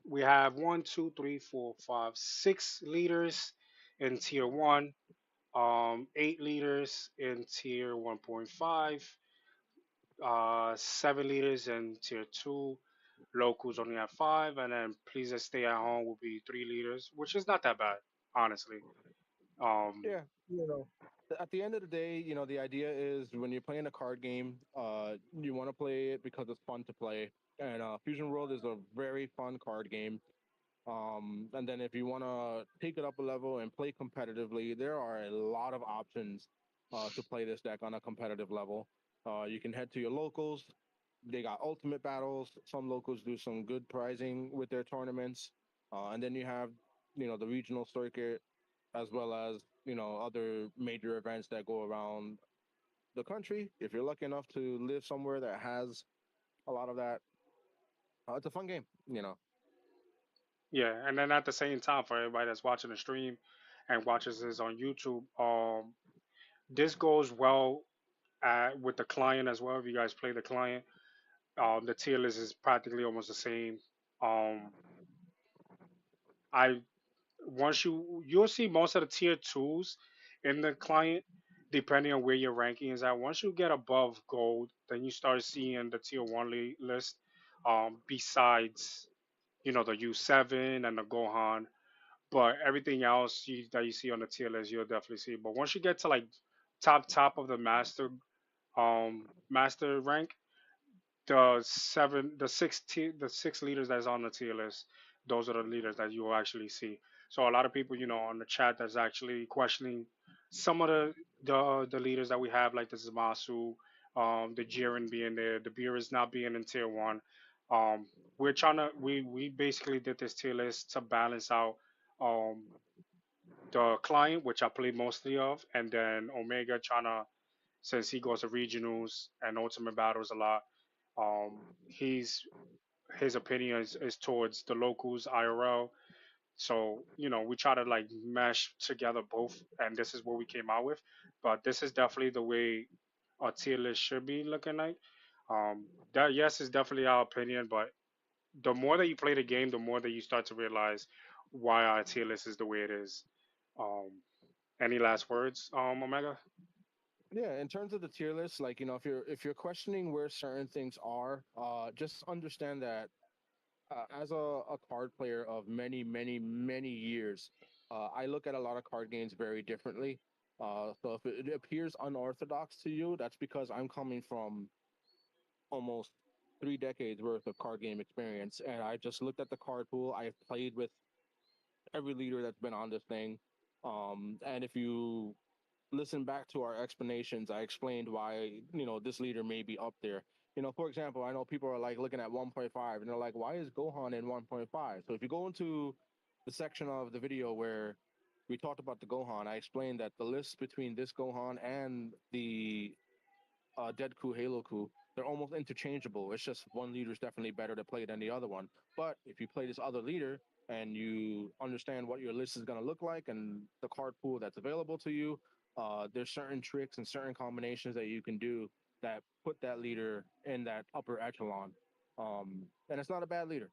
A: We have one, two, three, four, five, 6 leaders in tier one. 8 leaders in tier 1.5. 7 leaders in tier two. Locals only have 5, and then please just stay at home will be 3 leaders, which is not that bad, honestly. Um,
B: Yeah, you know, at the end of the day, the idea is when you're playing a card game, you want to play it because it's fun to play. And Fusion World is a very fun card game. And then if you want to take it up a level and play competitively, there are a lot of options to play this deck on a competitive level. You can head to your locals. They got ultimate battles. Some locals do some good pricing with their tournaments. And then you have, the regional circuit as well as, other major events that go around the country. If you're lucky enough to live somewhere that has a lot of that, it's a fun game.
A: yeah, and then at the same time, for everybody that's watching the stream and watches this on YouTube, this goes well with the client as well. If you guys play the client, the tier list is practically almost the same. Um, I once you'll see most of the tier twos in the client, depending on where your ranking is at. Once you get above gold, then you start seeing the tier one list. Besides, the U7 and the Gohan, but everything else that you see on the tier list, you'll definitely see. But once you get to like top of the master, master rank, the six leaders that's on the tier list, those are the leaders that you will actually see. So a lot of people, on the chat that's actually questioning some of the leaders that we have, like the Zamasu, the Jiren being there, the Beerus not being in tier one. Um, we basically did this tier list to balance out um the client, which I play mostly of, and then Omega trying to, since he goes to regionals and ultimate battles a lot, he's his opinion is towards the locals IRL. So we try to like mesh together both, and this is what we came out with. But this is definitely the way our tier list should be looking like. That, yes, is definitely our opinion, but the more that you play the game, the more that you start to realize why our tier list is the way it is. Um, any last words, Omega?
B: Yeah, in terms of the tier list, like if you're questioning where certain things are, just understand that as a card player of many, many, many years, I look at a lot of card games very differently. So if it appears unorthodox to you, that's because I'm coming from almost 3 decades worth of card game experience, and I just looked at the card pool. I've played with every leader that's been on this thing, and if you listen back to our explanations, I explained why this leader may be up there. For example, I know people are like looking at 1.5 and they're like, why is Gohan in 1.5? So if you go into the section of the video where we talked about the Gohan, I explained that the list between this Gohan and the Deadku, Halo Ku, they're almost interchangeable. It's just one leader is definitely better to play than the other one. But if you play this other leader and you understand what your list is going to look like and the card pool that's available to you, there's certain tricks and certain combinations that you can do that put that leader in that upper echelon. And it's not a bad leader.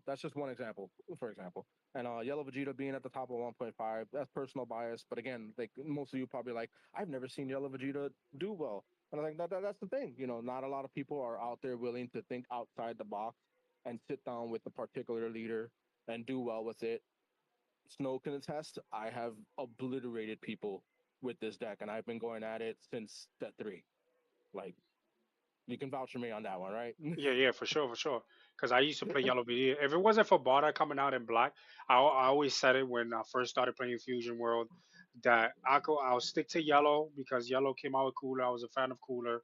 B: That's just one example, for example. And Yellow Vegeta being at the top of 1.5, that's personal bias. But again, like most of you probably like, I've never seen Yellow Vegeta do well. And I think that's the thing. Not a lot of people are out there willing to think outside the box and sit down with a particular leader and do well with it. Snow can attest, I have obliterated people with this deck, and I've been going at it since set three. Like, you can vouch for me on that one, right?
A: Yeah, yeah, for sure, for sure. Because I used to play Yellow Video. If it wasn't for Barda coming out in black, I always said it when I first started playing Fusion World that I'll stick to Yellow because Yellow came out with Cooler. I was a fan of Cooler.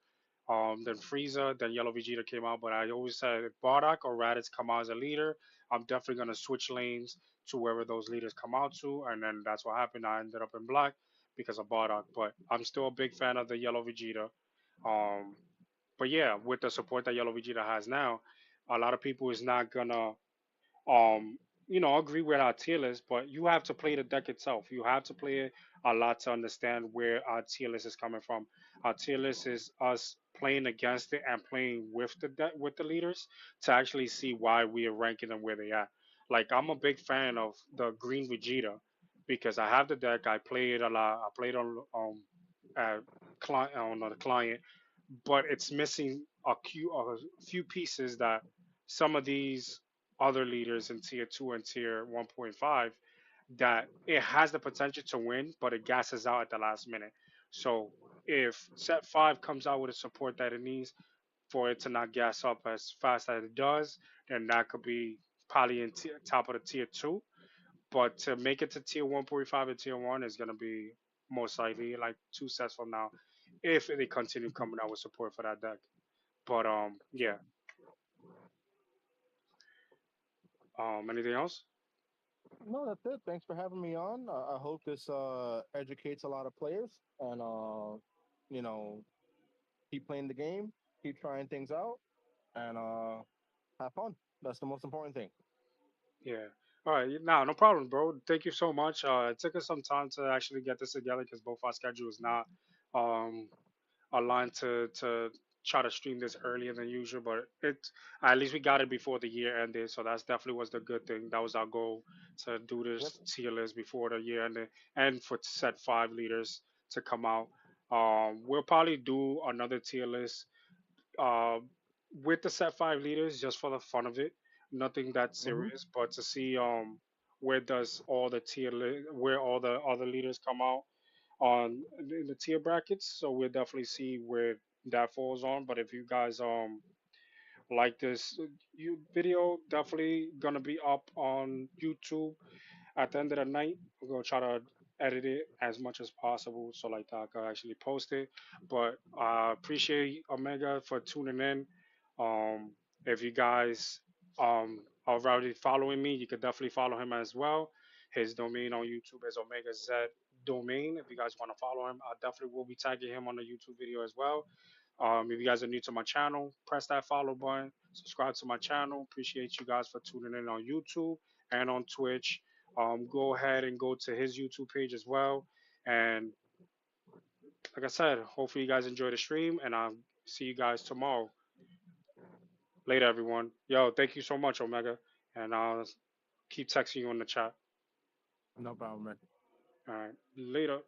A: Then Frieza, then Yellow Vegeta came out. But I always said if Bardock or Raditz come out as a leader, I'm definitely gonna switch lanes to wherever those leaders come out to, and then that's what happened. I ended up in black because of Bardock. But I'm still a big fan of the Yellow Vegeta. Um, but yeah, with the support that Yellow Vegeta has now, a lot of people is not gonna um agree with our tier list, but you have to play the deck itself. You have to play it a lot to understand where our tier list is coming from. Our tier list is us playing against it and playing with with the leaders to actually see why we are ranking them where they are. Like I'm a big fan of the green Vegeta because I have the deck. I play it a lot. I played uh, on the client, but it's missing a few pieces that some of these other leaders in tier 2 and tier 1.5 that it has the potential to win, but it gasses out at the last minute. So if set 5 comes out with the support that it needs for it to not gas up as fast as it does, then that could be probably in top of the tier 2. But to make it to tier 1.5 and tier 1 is going to be most likely like 2 sets from now if they continue coming out with support for that deck. But yeah. Anything else?
B: No, that's it. Thanks for having me on. I hope this educates a lot of players and, you know, keep playing the game, keep trying things out, and have fun. That's the most important thing.
A: Yeah. All right. No, no problem, bro. Thank you so much. It took us some time to actually get this together because both our schedules not um aligned to try to stream this earlier than usual. But it at least we got it before the year ended, so that's definitely was the good thing. That was our goal to do
B: Yep.
A: this tier list before the year ended, and for set 5 leaders to come out. We'll probably do another tier list uh, with the set 5 leaders just for the fun of it. Nothing that
B: Hmm.
A: serious, but to see where does all the where all the other leaders come out on in the tier brackets. So we'll definitely see where that falls on. But if you guys like this video, definitely gonna be up on YouTube at the end of the night. We're gonna try to edit it as much as possible so like that I can actually post it. But I appreciate Omega for tuning in. Um, if you guys are already following me, you could definitely follow him as well. His domain on YouTube is OmegaZedDomain. If you guys want to follow him, I definitely will be tagging him on the YouTube video as well. If you guys are new to my channel, press that follow button, subscribe to my channel. Appreciate you guys for tuning in on YouTube and on Twitch. Go ahead and go to his YouTube page as well. And like I said, hopefully you guys enjoy the stream, and I'll see you guys tomorrow. Later, everyone. Yo, thank you so much, Omega, and I'll keep texting you on the chat.
B: No problem, man.
A: All right, later.